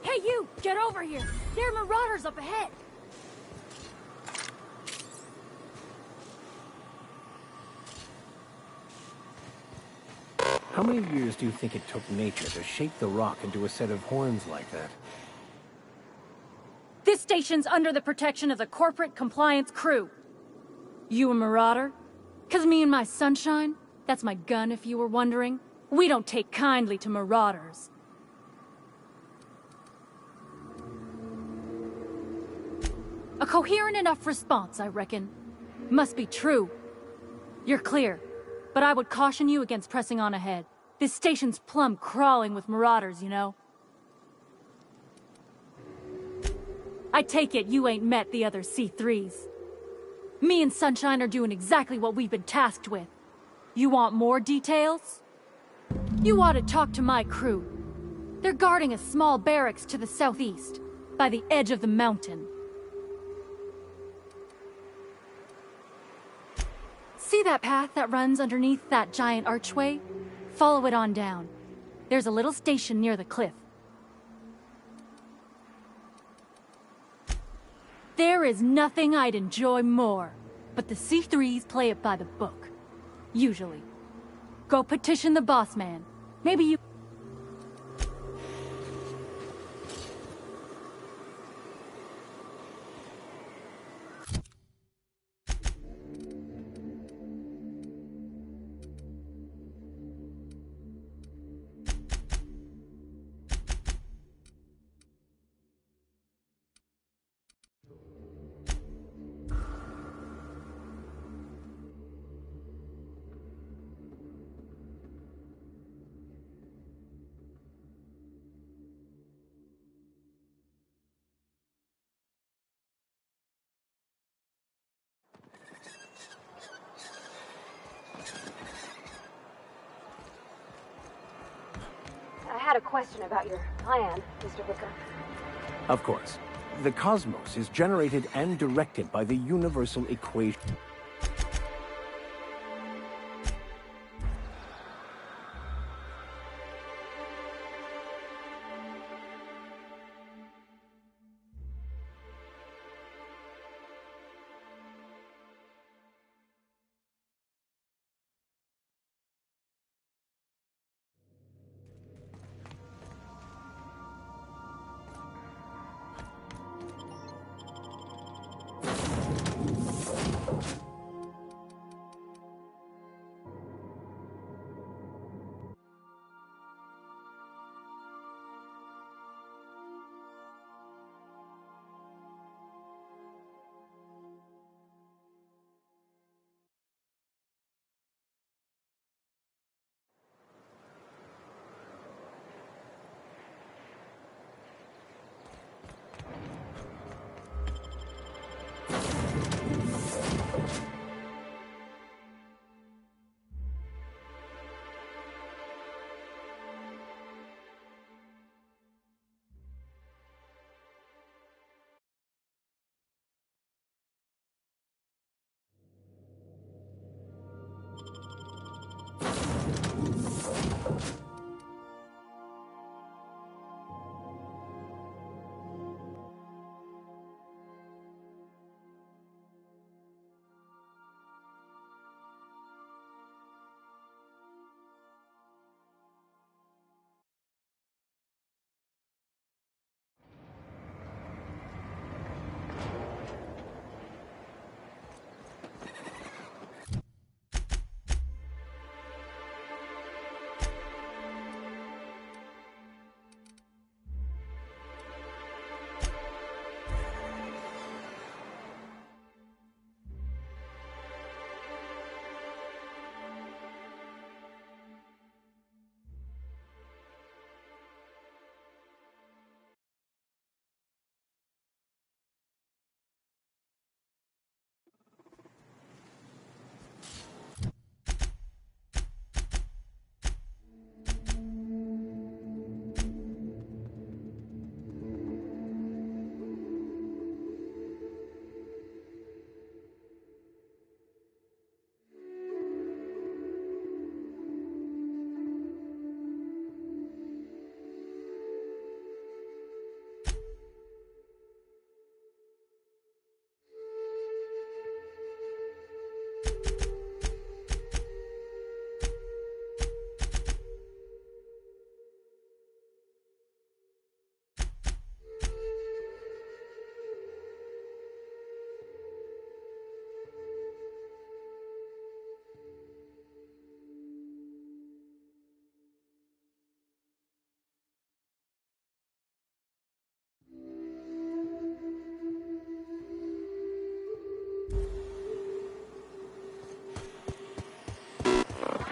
Hey, you! Get over here! There are marauders up ahead! How many years do you think it took nature to shape the rock into a set of horns like that? This station's under the protection of the Corporate Compliance Crew. You a marauder? 'Cause me and my Sunshine, that's my gun if you were wondering, we don't take kindly to marauders. A coherent enough response, I reckon. Must be true. You're clear, but I would caution you against pressing on ahead. This station's plumb crawling with marauders, you know. I take it you ain't met the other C3s. Me and Sunshine are doing exactly what we've been tasked with. You want more details? You ought to talk to my crew. They're guarding a small barracks to the southeast, by the edge of the mountain. See that path that runs underneath that giant archway? Follow it on down. There's a little station near the cliff. There is nothing I'd enjoy more, but the C3s play it by the book. Usually. Go petition the boss man. Maybe you... a question about your plan, Mr. Booker. Of course. The cosmos is generated and directed by the universal equation.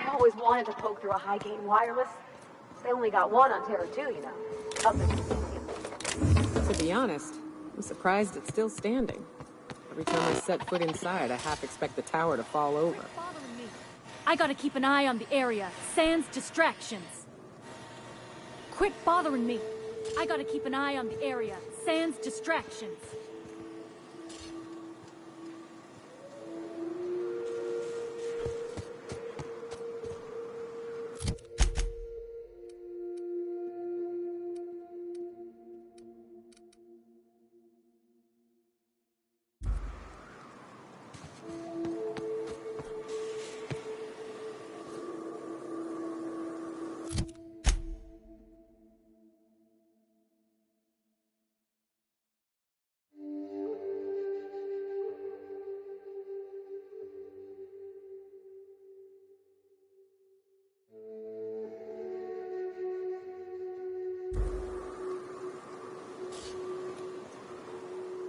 Always wanted to poke through a high-gain wireless. They only got one on Terra 2, you know. Up in... To be honest, I'm surprised it's still standing. Every time I set foot inside, I half expect the tower to fall over. I gotta keep an eye on the area, sans distractions. Quit bothering me. I gotta keep an eye on the area, sans distractions.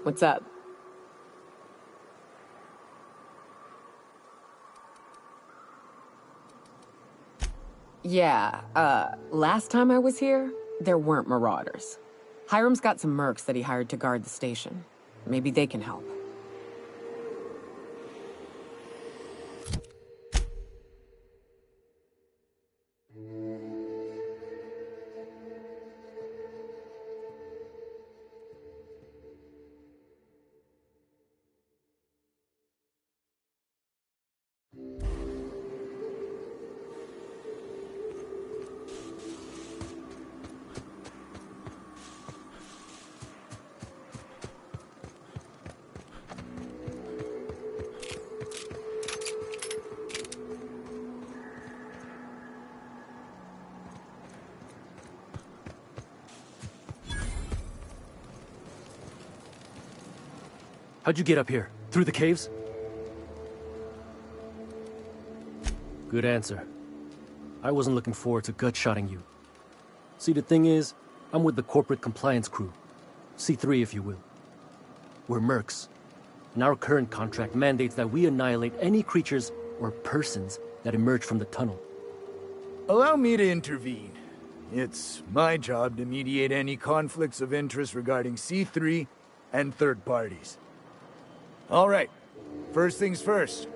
What's up? Yeah, last time I was here, there weren't marauders. Hiram's got some mercs that he hired to guard the station. Maybe they can help. How'd you get up here? Through the caves? Good answer. I wasn't looking forward to gut-shotting you. See, the thing is, I'm with the corporate compliance crew. C3, if you will. We're mercs, and our current contract mandates that we annihilate any creatures or persons that emerge from the tunnel. Allow me to intervene. It's my job to mediate any conflicts of interest regarding C3 and third parties. All right, first things first.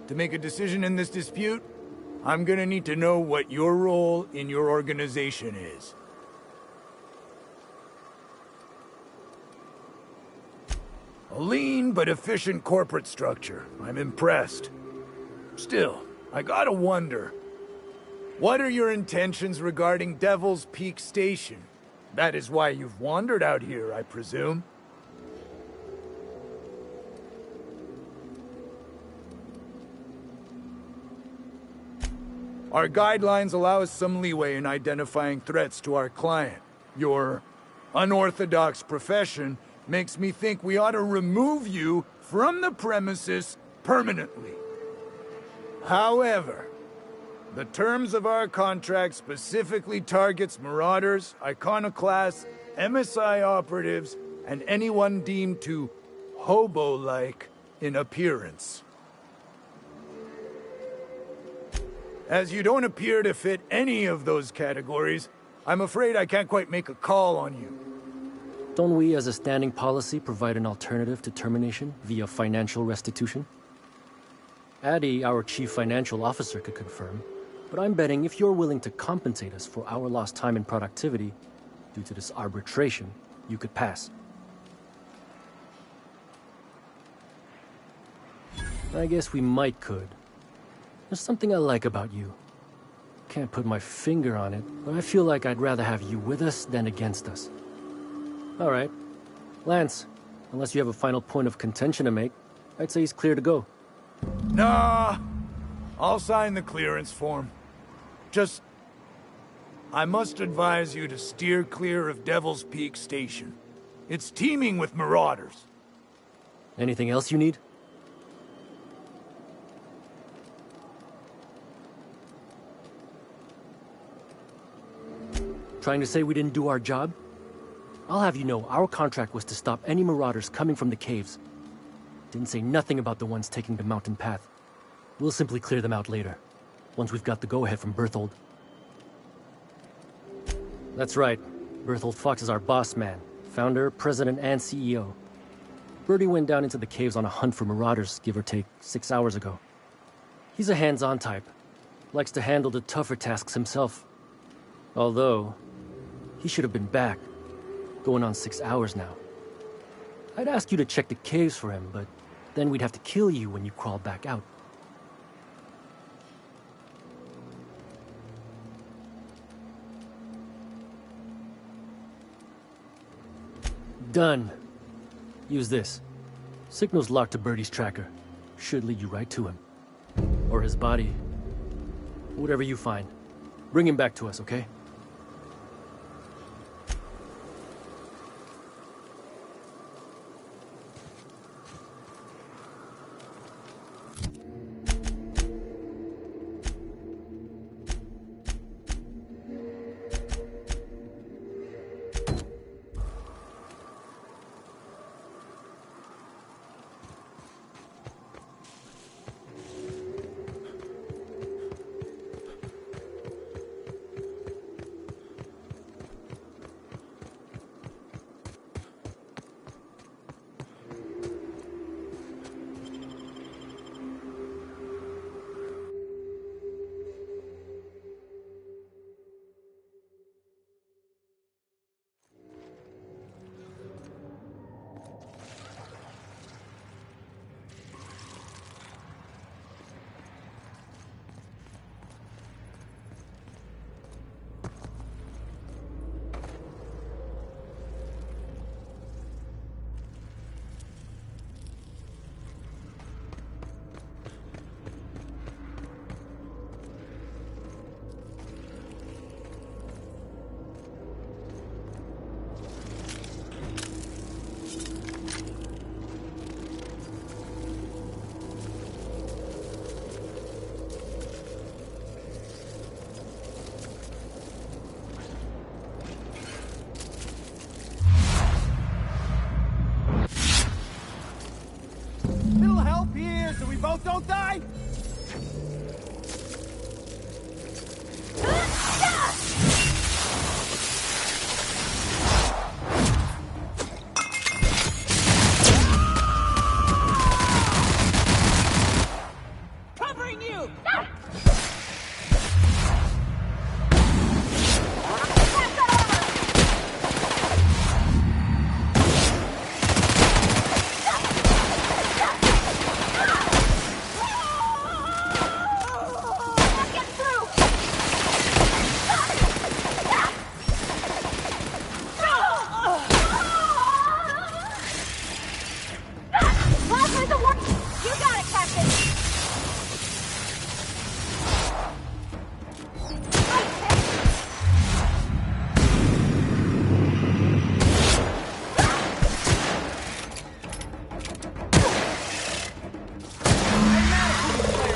To make a decision in this dispute, I'm gonna need to know what your role in your organization is. A lean but efficient corporate structure. I'm impressed. Still, I gotta wonder, what are your intentions regarding Devil's Peak Station? That is why you've wandered out here, I presume. Our guidelines allow us some leeway in identifying threats to our client. Your unorthodox profession makes me think we ought to remove you from the premises permanently. However, the terms of our contract specifically targets marauders, iconoclasts, MSI operatives, and anyone deemed to hobo-like in appearance. As you don't appear to fit any of those categories, I'm afraid I can't quite make a call on you. Don't we, as a standing policy, provide an alternative to termination via financial restitution? Addy, our chief financial officer, could confirm, but I'm betting if you're willing to compensate us for our lost time and productivity due to this arbitration, you could pass. I guess we could. There's something I like about you. Can't put my finger on it, but I feel like I'd rather have you with us than against us. All right. Lance, unless you have a final point of contention to make, I'd say he's clear to go. Nah, I'll sign the clearance form. Just, I must advise you to steer clear of Devil's Peak Station. It's teeming with marauders. Anything else you need? Trying to say we didn't do our job? I'll have you know, our contract was to stop any marauders coming from the caves. Didn't say nothing about the ones taking the mountain path. We'll simply clear them out later, once we've got the go-ahead from Berthold. That's right. Berthold Fox is our boss man, founder, president, and CEO. Bertie went down into the caves on a hunt for marauders, give or take, 6 hours ago. He's a hands-on type. Likes to handle the tougher tasks himself. Although, he should have been back. Going on 6 hours now. I'd ask you to check the caves for him, but then we'd have to kill you when you crawl back out. Done. Use this. Signal's locked to Bertie's tracker. Should lead you right to him. Or his body. Whatever you find. Bring him back to us, okay? both don't die? Covering you!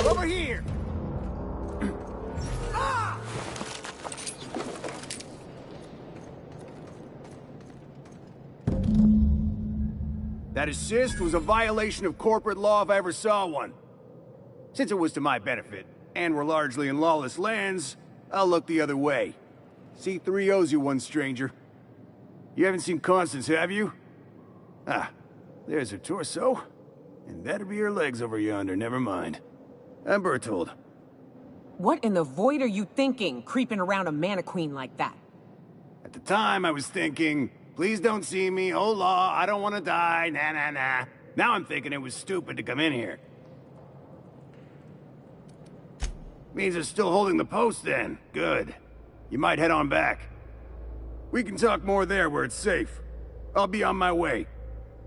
Over here! That assist was a violation of corporate law if I ever saw one. Since it was to my benefit, and we're largely in lawless lands, I'll look the other way. C3 owes you one, stranger. You haven't seen Constance, have you? Ah, there's her torso. And that'll be her legs over yonder, never mind. I'm Bertold. What in the void are you thinking, creeping around a mannequin like that? At the time, I was thinking, please don't see me, oh law, I don't want to die, nah nah nah. Now I'm thinking it was stupid to come in here. Means they're still holding the post then. Good. You might head on back. We can talk more there where it's safe. I'll be on my way.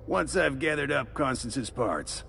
Once I've gathered up Constance's parts.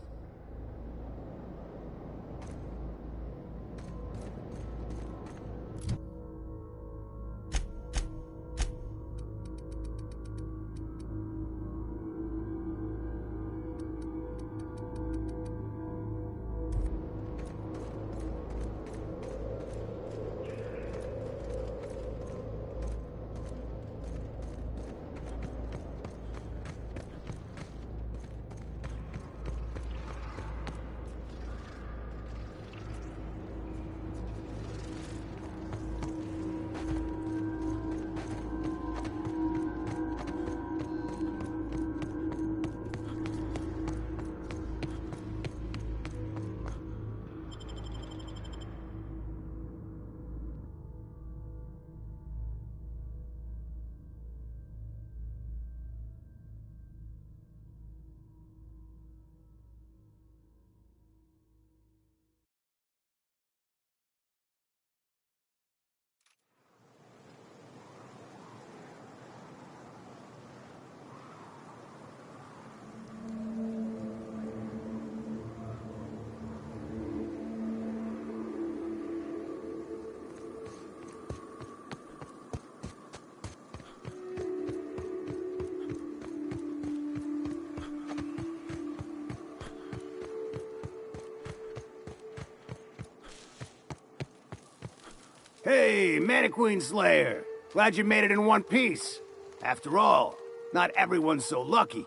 Hey, Mannequin Slayer. Glad you made it in one piece. After all, not everyone's so lucky.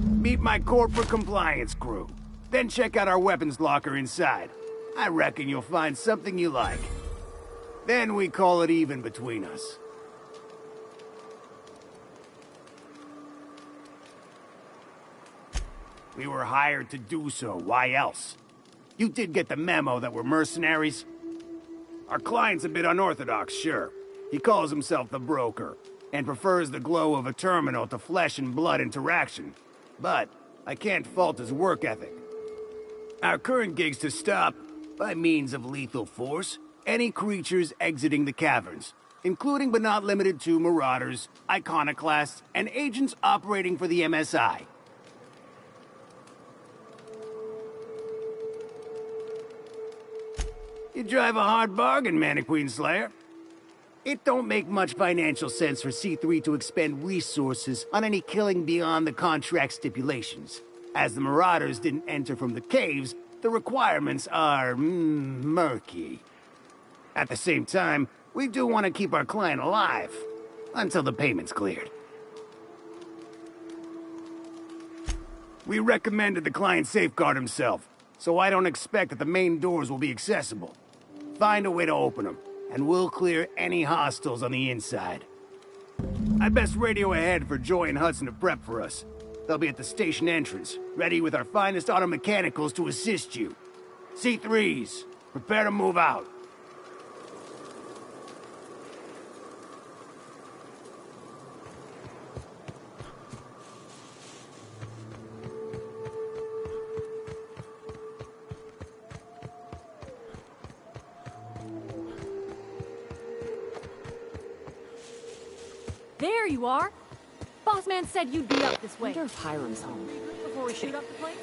Meet my corporate compliance crew. Then check out our weapons locker inside. I reckon you'll find something you like. Then we call it even between us. We were hired to do so, why else? You did get the memo that we're mercenaries? Our client's a bit unorthodox, sure. He calls himself the Broker, and prefers the glow of a terminal to flesh and blood interaction. But I can't fault his work ethic. Our current gig's to stop, by means of lethal force, any creatures exiting the caverns, including but not limited to marauders, iconoclasts, and agents operating for the MSI. You drive a hard bargain, Mannequin Slayer. It don't make much financial sense for C3 to expend resources on any killing beyond the contract stipulations. As the Marauders didn't enter from the caves, the requirements are murky. At the same time, we do want to keep our client alive, until the payment's cleared. We recommended the client safeguard himself. so I don't expect that the main doors will be accessible. Find a way to open them, and we'll clear any hostiles on the inside. I'd best radio ahead for Joy and Hudson to prep for us. They'll be at the station entrance, ready with our finest auto mechanicals to assist you. C3s, prepare to move out. There you are. Boss man said you'd be up this way. I wonder if Hiram's home. Before we shoot up the place?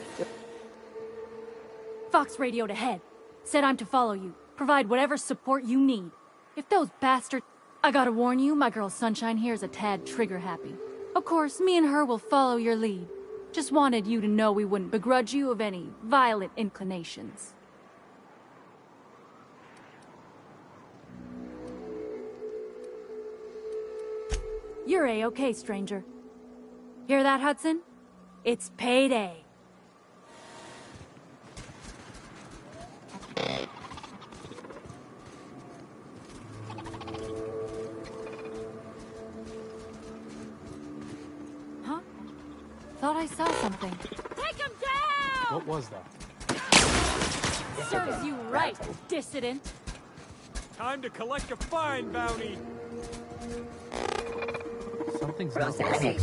Fox radioed ahead. Said I'm to follow you. Provide whatever support you need. If those bastards... I gotta warn you, my girl Sunshine here is a tad trigger-happy. Of course, me and her will follow your lead. Just wanted you to know we wouldn't begrudge you of any violent inclinations. You're A-okay, stranger. Hear that, Hudson? It's payday. Huh? Thought I saw something. Take him down! What was that? Serves you right, dissident. Time to collect a fine bounty. Something's not Processing.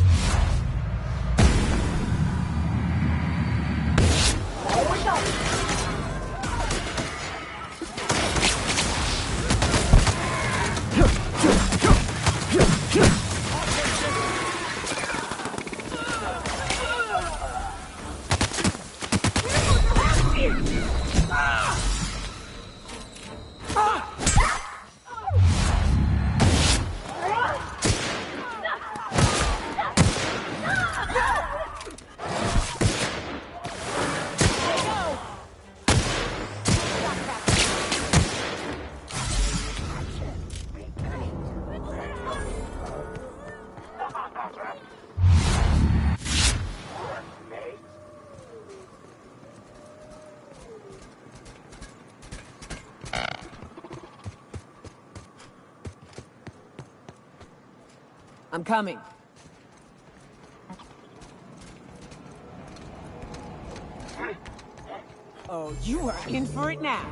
I'm coming. Oh, you are in for it now.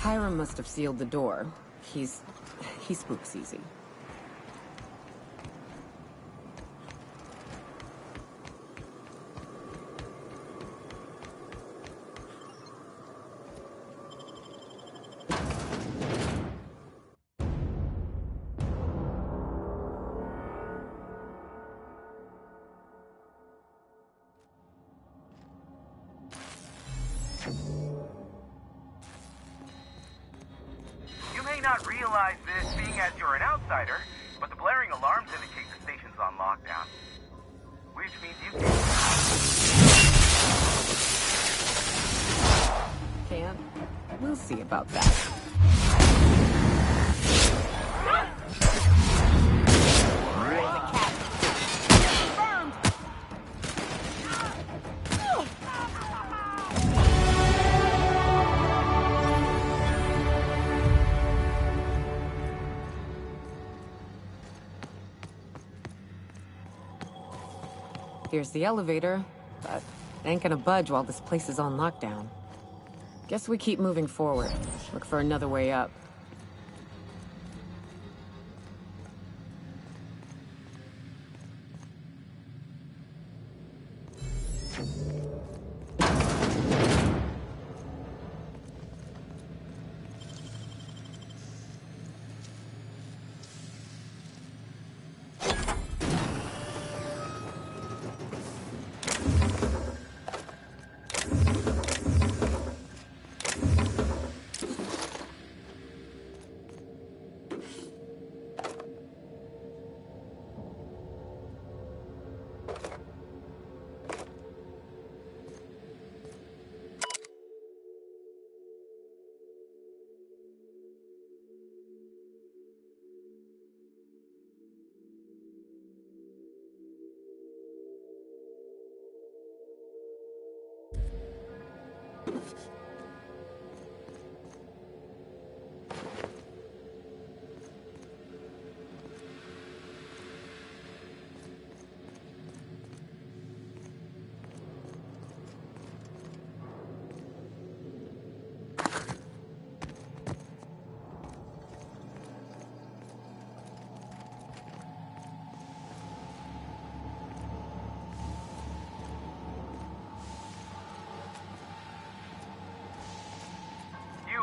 Hiram must have sealed the door. He spooks easy. You may not realize this, being as you're an outsider, but the blaring alarms indicate the station's on lockdown. Which means you Can't. We'll see about that. Here's the elevator, but it ain't gonna budge while this place is on lockdown. Guess we keep moving forward. Look for another way up.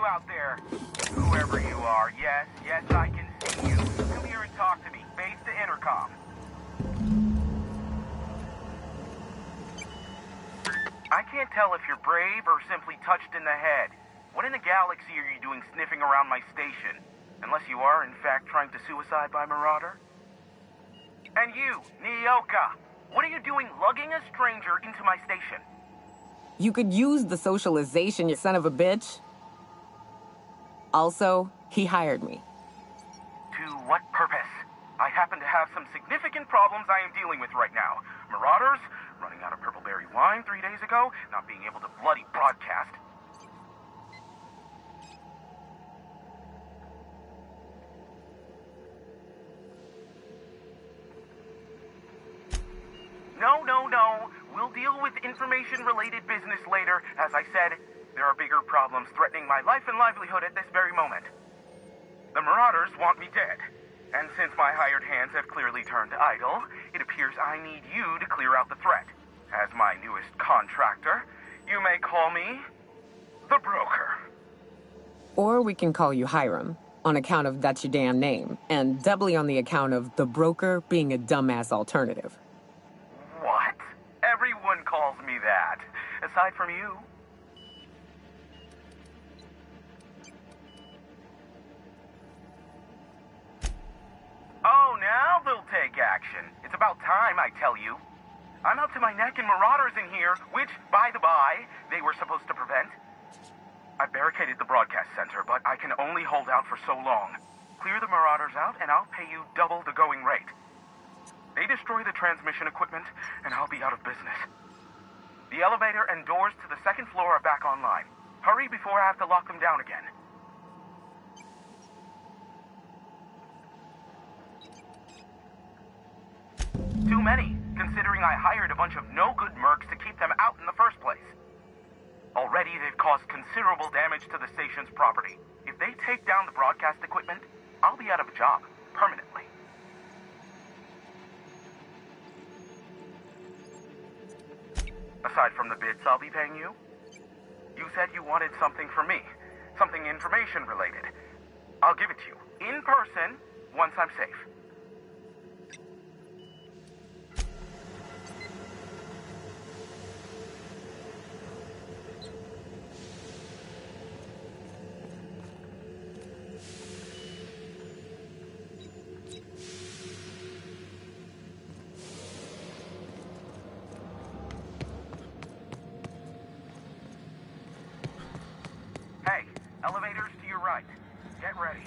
Out there, whoever you are, yes, I can see you. Come here and talk to me. Base to intercom. I can't tell if you're brave or simply touched in the head. What in the galaxy are you doing sniffing around my station? Unless you are, in fact, trying to suicide by Marauder? And you, Nyoka, what are you doing lugging a stranger into my station? You could use the socialization, you son of a bitch. Also, he hired me. To what purpose? I happen to have some significant problems I am dealing with right now. Marauders, running out of purple berry wine 3 days ago, not being able to bloody broadcast. No. We'll deal with information-related business later. As I said, there are bigger problems threatening my life and livelihood at this very moment. The Marauders want me dead. And since my hired hands have clearly turned idle, it appears I need you to clear out the threat. As my newest contractor, you may call me the Broker. Or we can call you Hiram, on account of that's your damn name, and doubly on the account of the Broker being a dumbass alternative. What? Everyone calls me that, aside from you. Oh, now they'll take action. It's about time, I tell you. I'm up to my neck in Marauders in here, which, by the by, they were supposed to prevent. I barricaded the broadcast center, but I can only hold out for so long. Clear the Marauders out, and I'll pay you double the going rate. They destroy the transmission equipment, and I'll be out of business. The elevator and doors to the second floor are back online. Hurry before I have to lock them down again. Too many, considering I hired a bunch of no-good mercs to keep them out in the first place. Already, they've caused considerable damage to the station's property. If they take down the broadcast equipment, I'll be out of a job, permanently. Aside from the bits I'll be paying you, you said you wanted something from me, something information-related. I'll give it to you, in person, once I'm safe. Hey, elevators to your right. Get ready.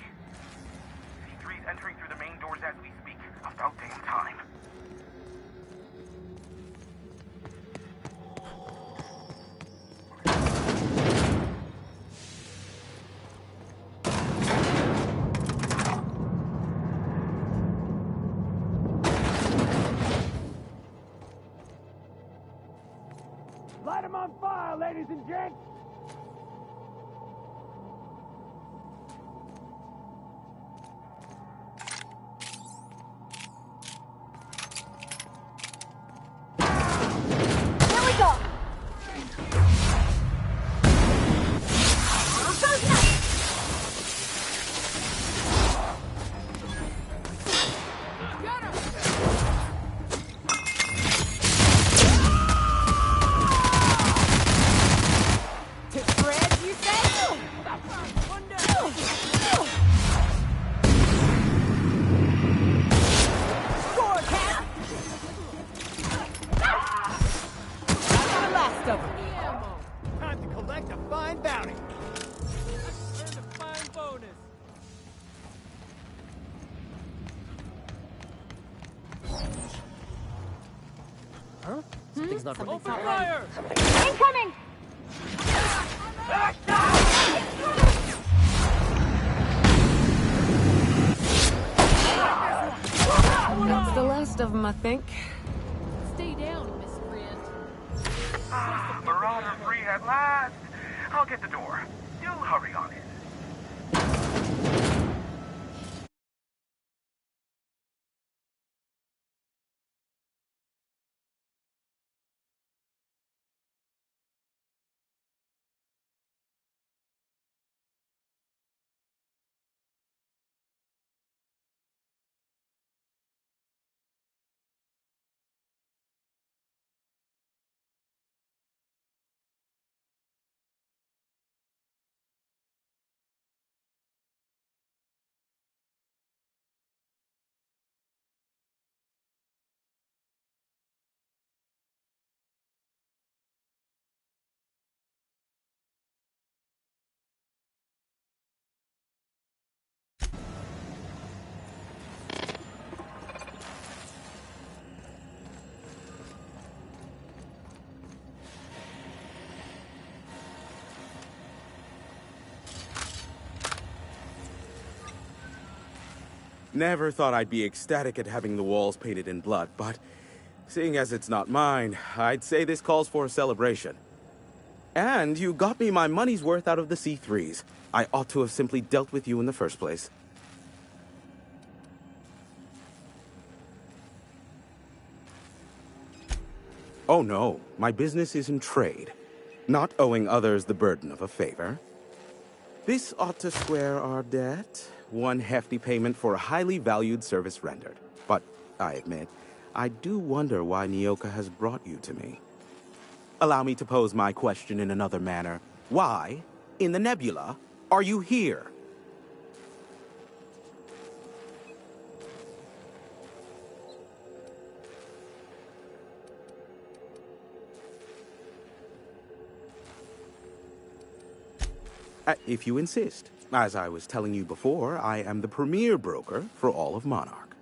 C3's entering through the main doors as we speak. About damn time. Light him on fire, ladies and gents! Time to collect a fine bounty. Earned a fine bonus. Huh? Something's not right. Something's Open not right. fire! Incoming! That's the last of them, I think. Stay down, miscreant. Marauder free at last. I'll get the door. You hurry on in. Never thought I'd be ecstatic at having the walls painted in blood, but seeing as it's not mine, I'd say this calls for a celebration. And you got me my money's worth out of the C3s. I ought to have simply dealt with you in the first place. Oh no, my business is in trade, not owing others the burden of a favor. This ought to square our debt. One hefty payment for a highly valued service rendered. But, I admit, I do wonder why Nyoka has brought you to me. Allow me to pose my question in another manner. Why, in the nebula, are you here? If you insist. As I was telling you before, I am the premier broker for all of Monarch.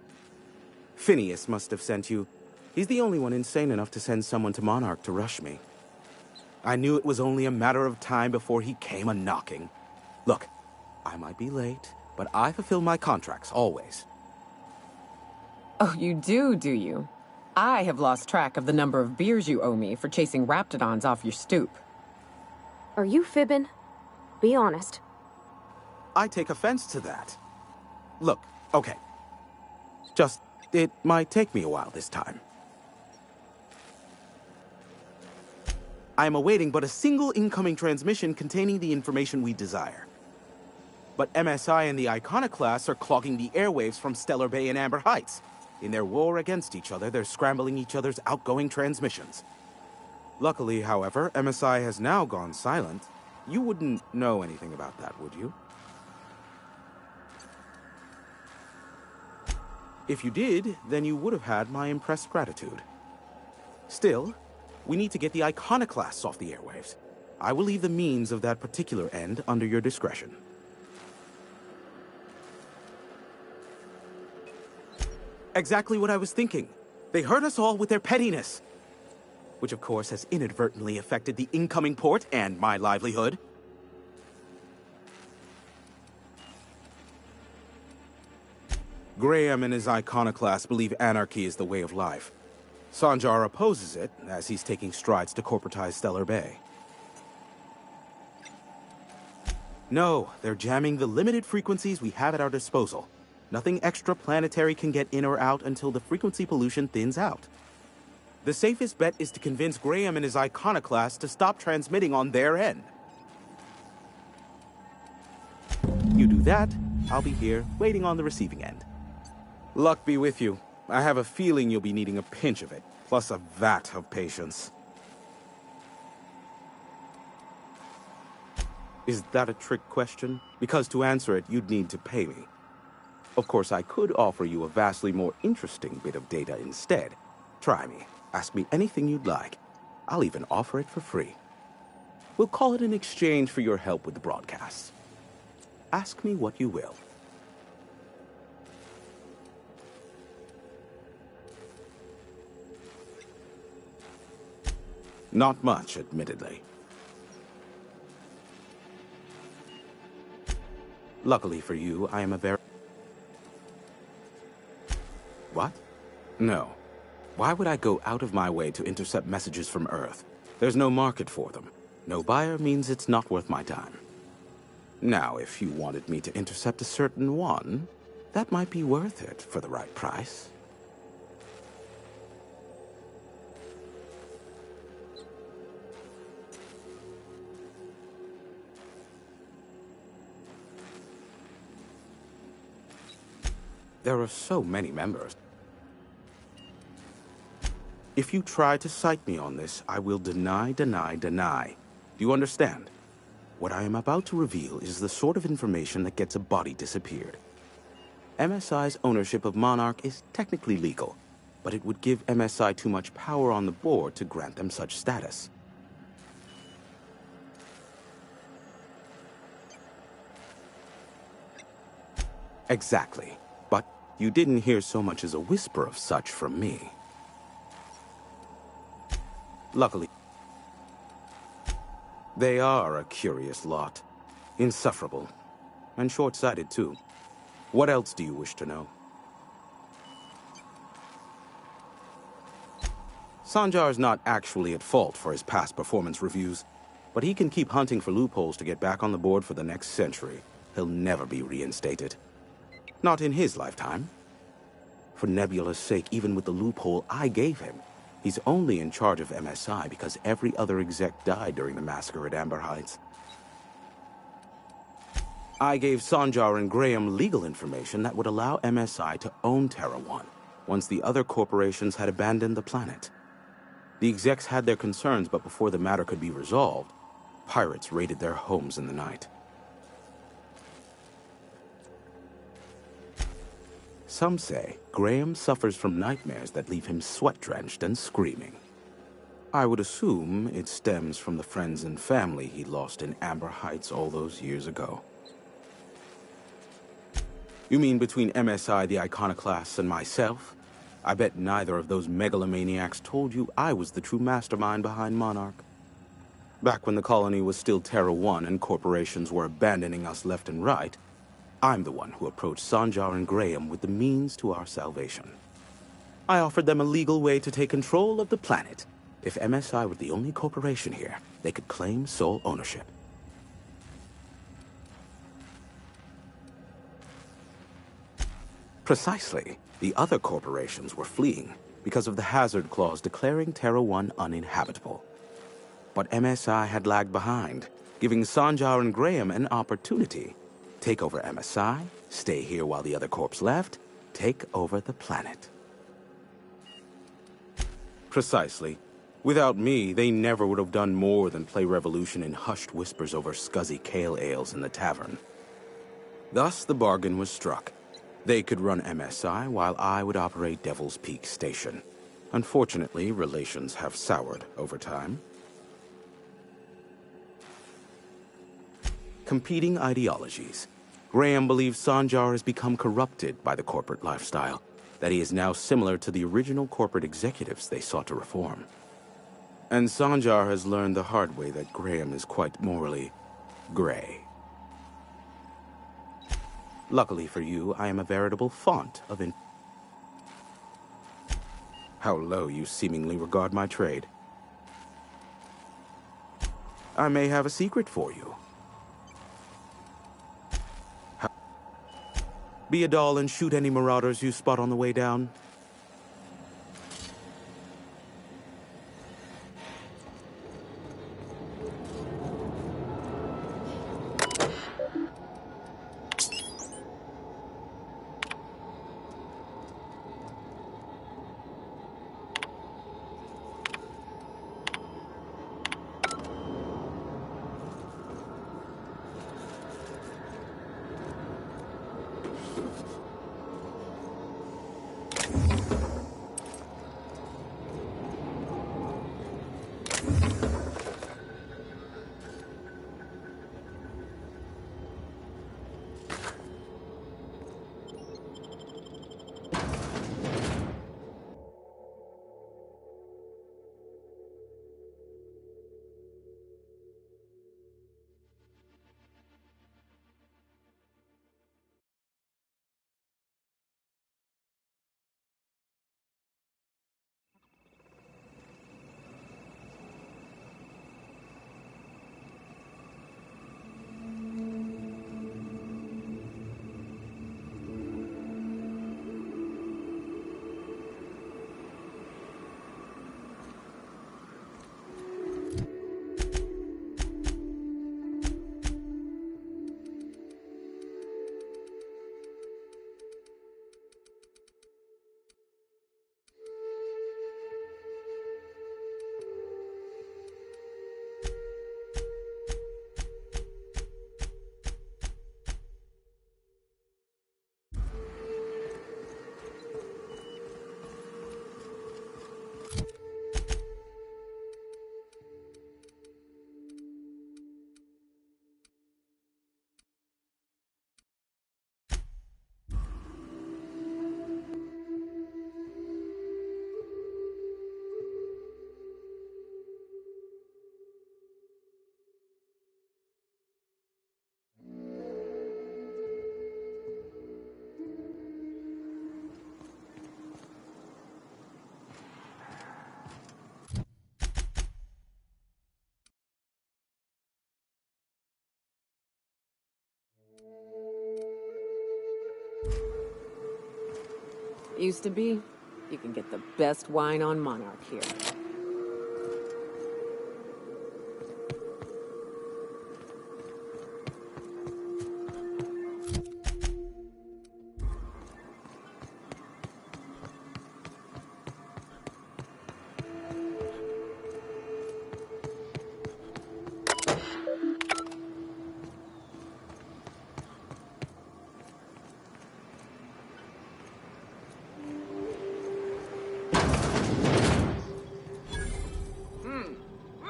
Phineas must have sent you. He's the only one insane enough to send someone to Monarch to rush me. I knew it was only a matter of time before he came a-knocking. Look, I might be late, but I fulfill my contracts, always. Oh, you do you? I have lost track of the number of beers you owe me for chasing Raptidons off your stoop. Are you fibbing? Be honest. I take offense to that. Look, okay. Just, it might take me a while this time. I am awaiting but a single incoming transmission containing the information we desire. But MSI and the Iconoclasts are clogging the airwaves from Stellar Bay and Amber Heights. In their war against each other, they're scrambling each other's outgoing transmissions. Luckily, however, MSI has now gone silent. You wouldn't know anything about that, would you? If you did, then you would have had my impressed gratitude. Still, we need to get the Iconoclasts off the airwaves. I will leave the means of that particular end under your discretion. Exactly what I was thinking. They hurt us all with their pettiness. Which of course has inadvertently affected the incoming port and my livelihood. Graham and his Iconoclasts believe anarchy is the way of life. Sanjar opposes it, as he's taking strides to corporatize Stellar Bay. No, they're jamming the limited frequencies we have at our disposal. Nothing extraplanetary can get in or out until the frequency pollution thins out. The safest bet is to convince Graham and his Iconoclasts to stop transmitting on their end. You do that, I'll be here, waiting on the receiving end. Luck be with you. I have a feeling you'll be needing a pinch of it, plus a vat of patience. Is that a trick question? Because to answer it, you'd need to pay me. Of course, I could offer you a vastly more interesting bit of data instead. Try me. Ask me anything you'd like. I'll even offer it for free. We'll call it an exchange for your help with the broadcasts. Ask me what you will. Not much, admittedly. Luckily for you, I am a very... What? No. Why would I go out of my way to intercept messages from Earth? There's no market for them. No buyer means it's not worth my time. Now, if you wanted me to intercept a certain one, that might be worth it for the right price. There are so many members. If you try to cite me on this, I will deny. Do you understand? What I am about to reveal is the sort of information that gets a body disappeared. MSI's ownership of Monarch is technically legal, but it would give MSI too much power on the board to grant them such status. Exactly. But you didn't hear so much as a whisper of such from me. Luckily, they are a curious lot. Insufferable. And short-sighted, too. What else do you wish to know? Sanjar's not actually at fault for his past performance reviews, but he can keep hunting for loopholes to get back on the board for the next century. He'll never be reinstated. Not in his lifetime. For Nebula's sake, even with the loophole I gave him, he's only in charge of MSI because every other exec died during the massacre at Amber Heights. I gave Sanjar and Graham legal information that would allow MSI to own Terra One, once the other corporations had abandoned the planet. The execs had their concerns, but before the matter could be resolved, pirates raided their homes in the night. Some say Graham suffers from nightmares that leave him sweat-drenched and screaming. I would assume it stems from the friends and family he lost in Amber Heights all those years ago. You mean between MSI, the Iconoclasts, and myself? I bet neither of those megalomaniacs told you I was the true mastermind behind Monarch. Back when the colony was still Terra One and corporations were abandoning us left and right, I'm the one who approached Sanjar and Graham with the means to our salvation. I offered them a legal way to take control of the planet. If MSI were the only corporation here, they could claim sole ownership. Precisely. The other corporations were fleeing because of the hazard clause declaring Terra One uninhabitable. But MSI had lagged behind, giving Sanjar and Graham an opportunity. Take over MSI, stay here while the other corps left, take over the planet. Precisely. Without me, they never would have done more than play Revolution in hushed whispers over scuzzy kale ales in the tavern. Thus, the bargain was struck. They could run MSI while I would operate Devil's Peak Station. Unfortunately, relations have soured over time. Competing ideologies. Graham believes Sanjar has become corrupted by the corporate lifestyle, that he is now similar to the original corporate executives they sought to reform. And Sanjar has learned the hard way that Graham is quite morally gray. Luckily for you, I am a veritable font of How low you seemingly regard my trade. I may have a secret for you. Be a doll and shoot any marauders you spot on the way down. Used to be. You can get the best wine on Monarch here.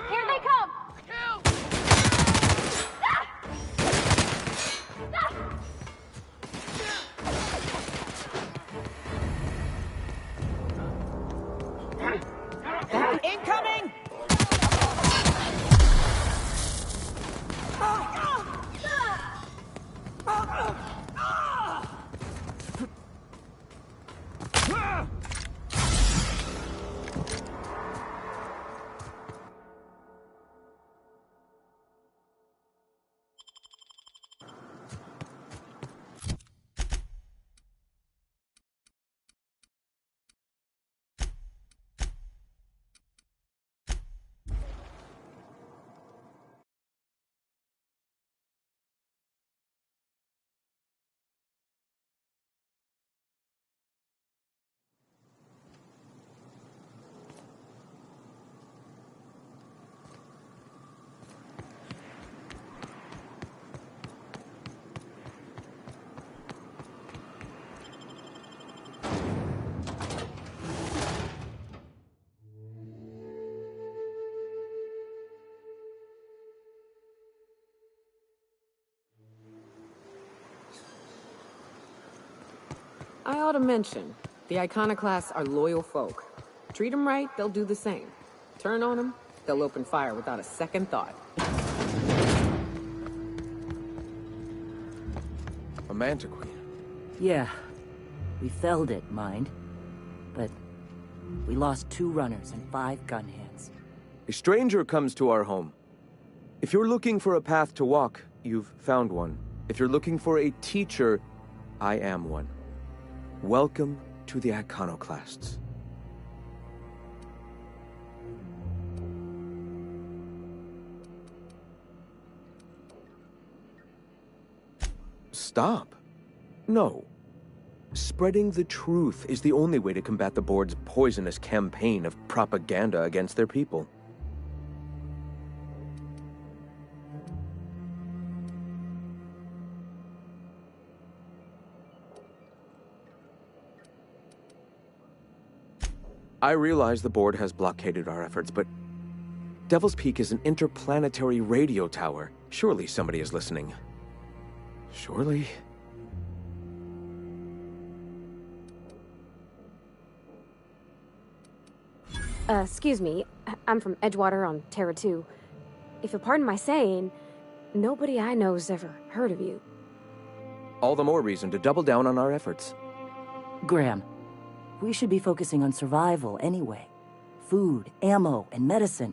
Here they come! Incoming! I ought to mention, the Iconoclasts are loyal folk. Treat them right, they'll do the same. Turn on them, they'll open fire without a second thought. A Mantiqueen. Yeah. We felled it, mind. But we lost 2 runners and 5 gun hands. A stranger comes to our home. If you're looking for a path to walk, you've found one. If you're looking for a teacher, I am one. Welcome to the Iconoclasts. Stop. No. Spreading the truth is the only way to combat the board's poisonous campaign of propaganda against their people. I realize the board has blockaded our efforts, but Devil's Peak is an interplanetary radio tower. Surely somebody is listening. Surely? Excuse me. I'm from Edgewater on Terra 2. If you'll pardon my saying, nobody I know's ever heard of you. All the more reason to double down on our efforts. Graham, we should be focusing on survival anyway. Food, ammo, and medicine.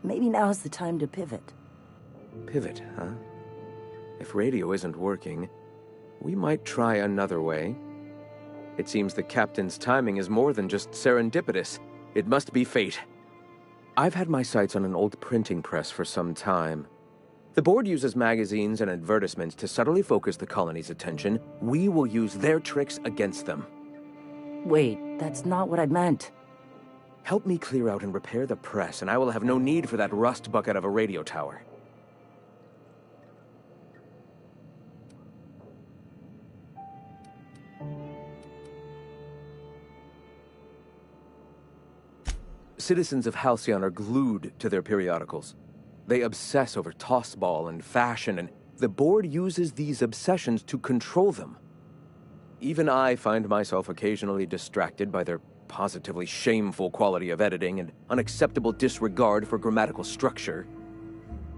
Maybe now's the time to pivot. Pivot, huh? If radio isn't working, we might try another way. It seems the captain's timing is more than just serendipitous. It must be fate. I've had my sights on an old printing press for some time. The board uses magazines and advertisements to subtly focus the colony's attention. We will use their tricks against them. Wait, that's not what I meant. Help me clear out and repair the press, and I will have no need for that rust bucket of a radio tower. Citizens of Halcyon are glued to their periodicals. They obsess over tossball and fashion, and the board uses these obsessions to control them. Even I find myself occasionally distracted by their positively shameful quality of editing and unacceptable disregard for grammatical structure.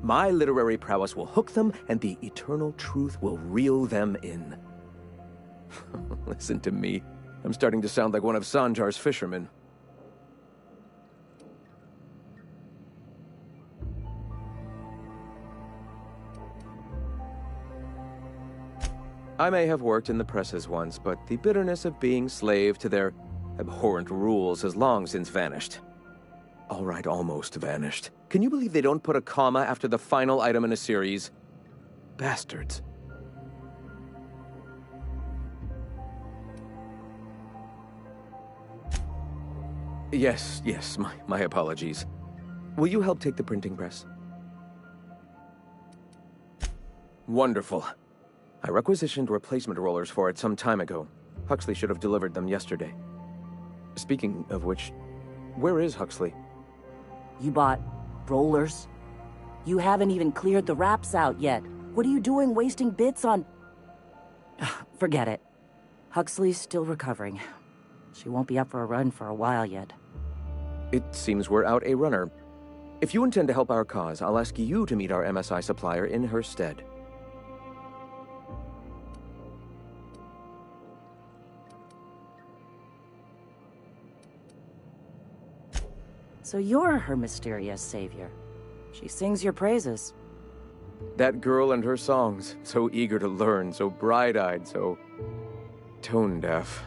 My literary prowess will hook them, and the eternal truth will reel them in. Listen to me. I'm starting to sound like one of Sanjar's fishermen. I may have worked in the presses once, but the bitterness of being slave to their abhorrent rules has long since vanished. All right, almost vanished. Can you believe they don't put a comma after the final item in a series? Bastards. Yes, my apologies. Will you help take the printing press? Wonderful. I requisitioned replacement rollers for it some time ago. Huxley should have delivered them yesterday. Speaking of which, where is Huxley? You bought rollers? You haven't even cleared the wraps out yet. What are you doing wasting bits on... Forget it. Huxley's still recovering. She won't be up for a run for a while yet. It seems we're out a runner. If you intend to help our cause, I'll ask you to meet our MSI supplier in her stead. So you're her mysterious savior. She sings your praises. That girl and her songs, so eager to learn, so bright-eyed, so tone-deaf.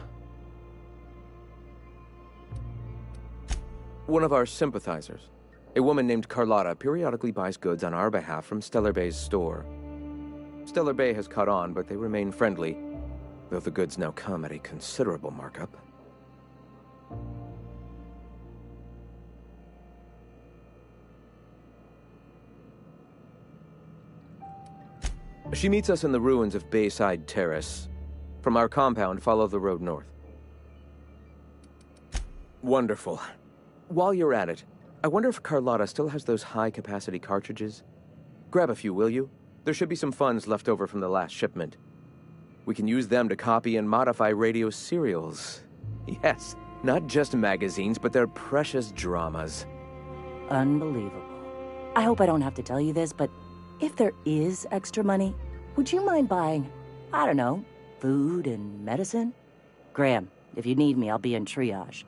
One of our sympathizers, a woman named Carlotta, periodically buys goods on our behalf from Stellar Bay's store. Stellar Bay has caught on, but they remain friendly, though the goods now come at a considerable markup. She meets us in the ruins of Bayside Terrace. From our compound, follow the road north. Wonderful. While you're at it, I wonder if Carlotta still has those high-capacity cartridges? Grab a few, will you? There should be some funds left over from the last shipment. We can use them to copy and modify radio serials. Yes, not just magazines, but their precious dramas. Unbelievable. I hope I don't have to tell you this, but if there is extra money, would you mind buying, I don't know, food and medicine? Graham, if you need me, I'll be in triage.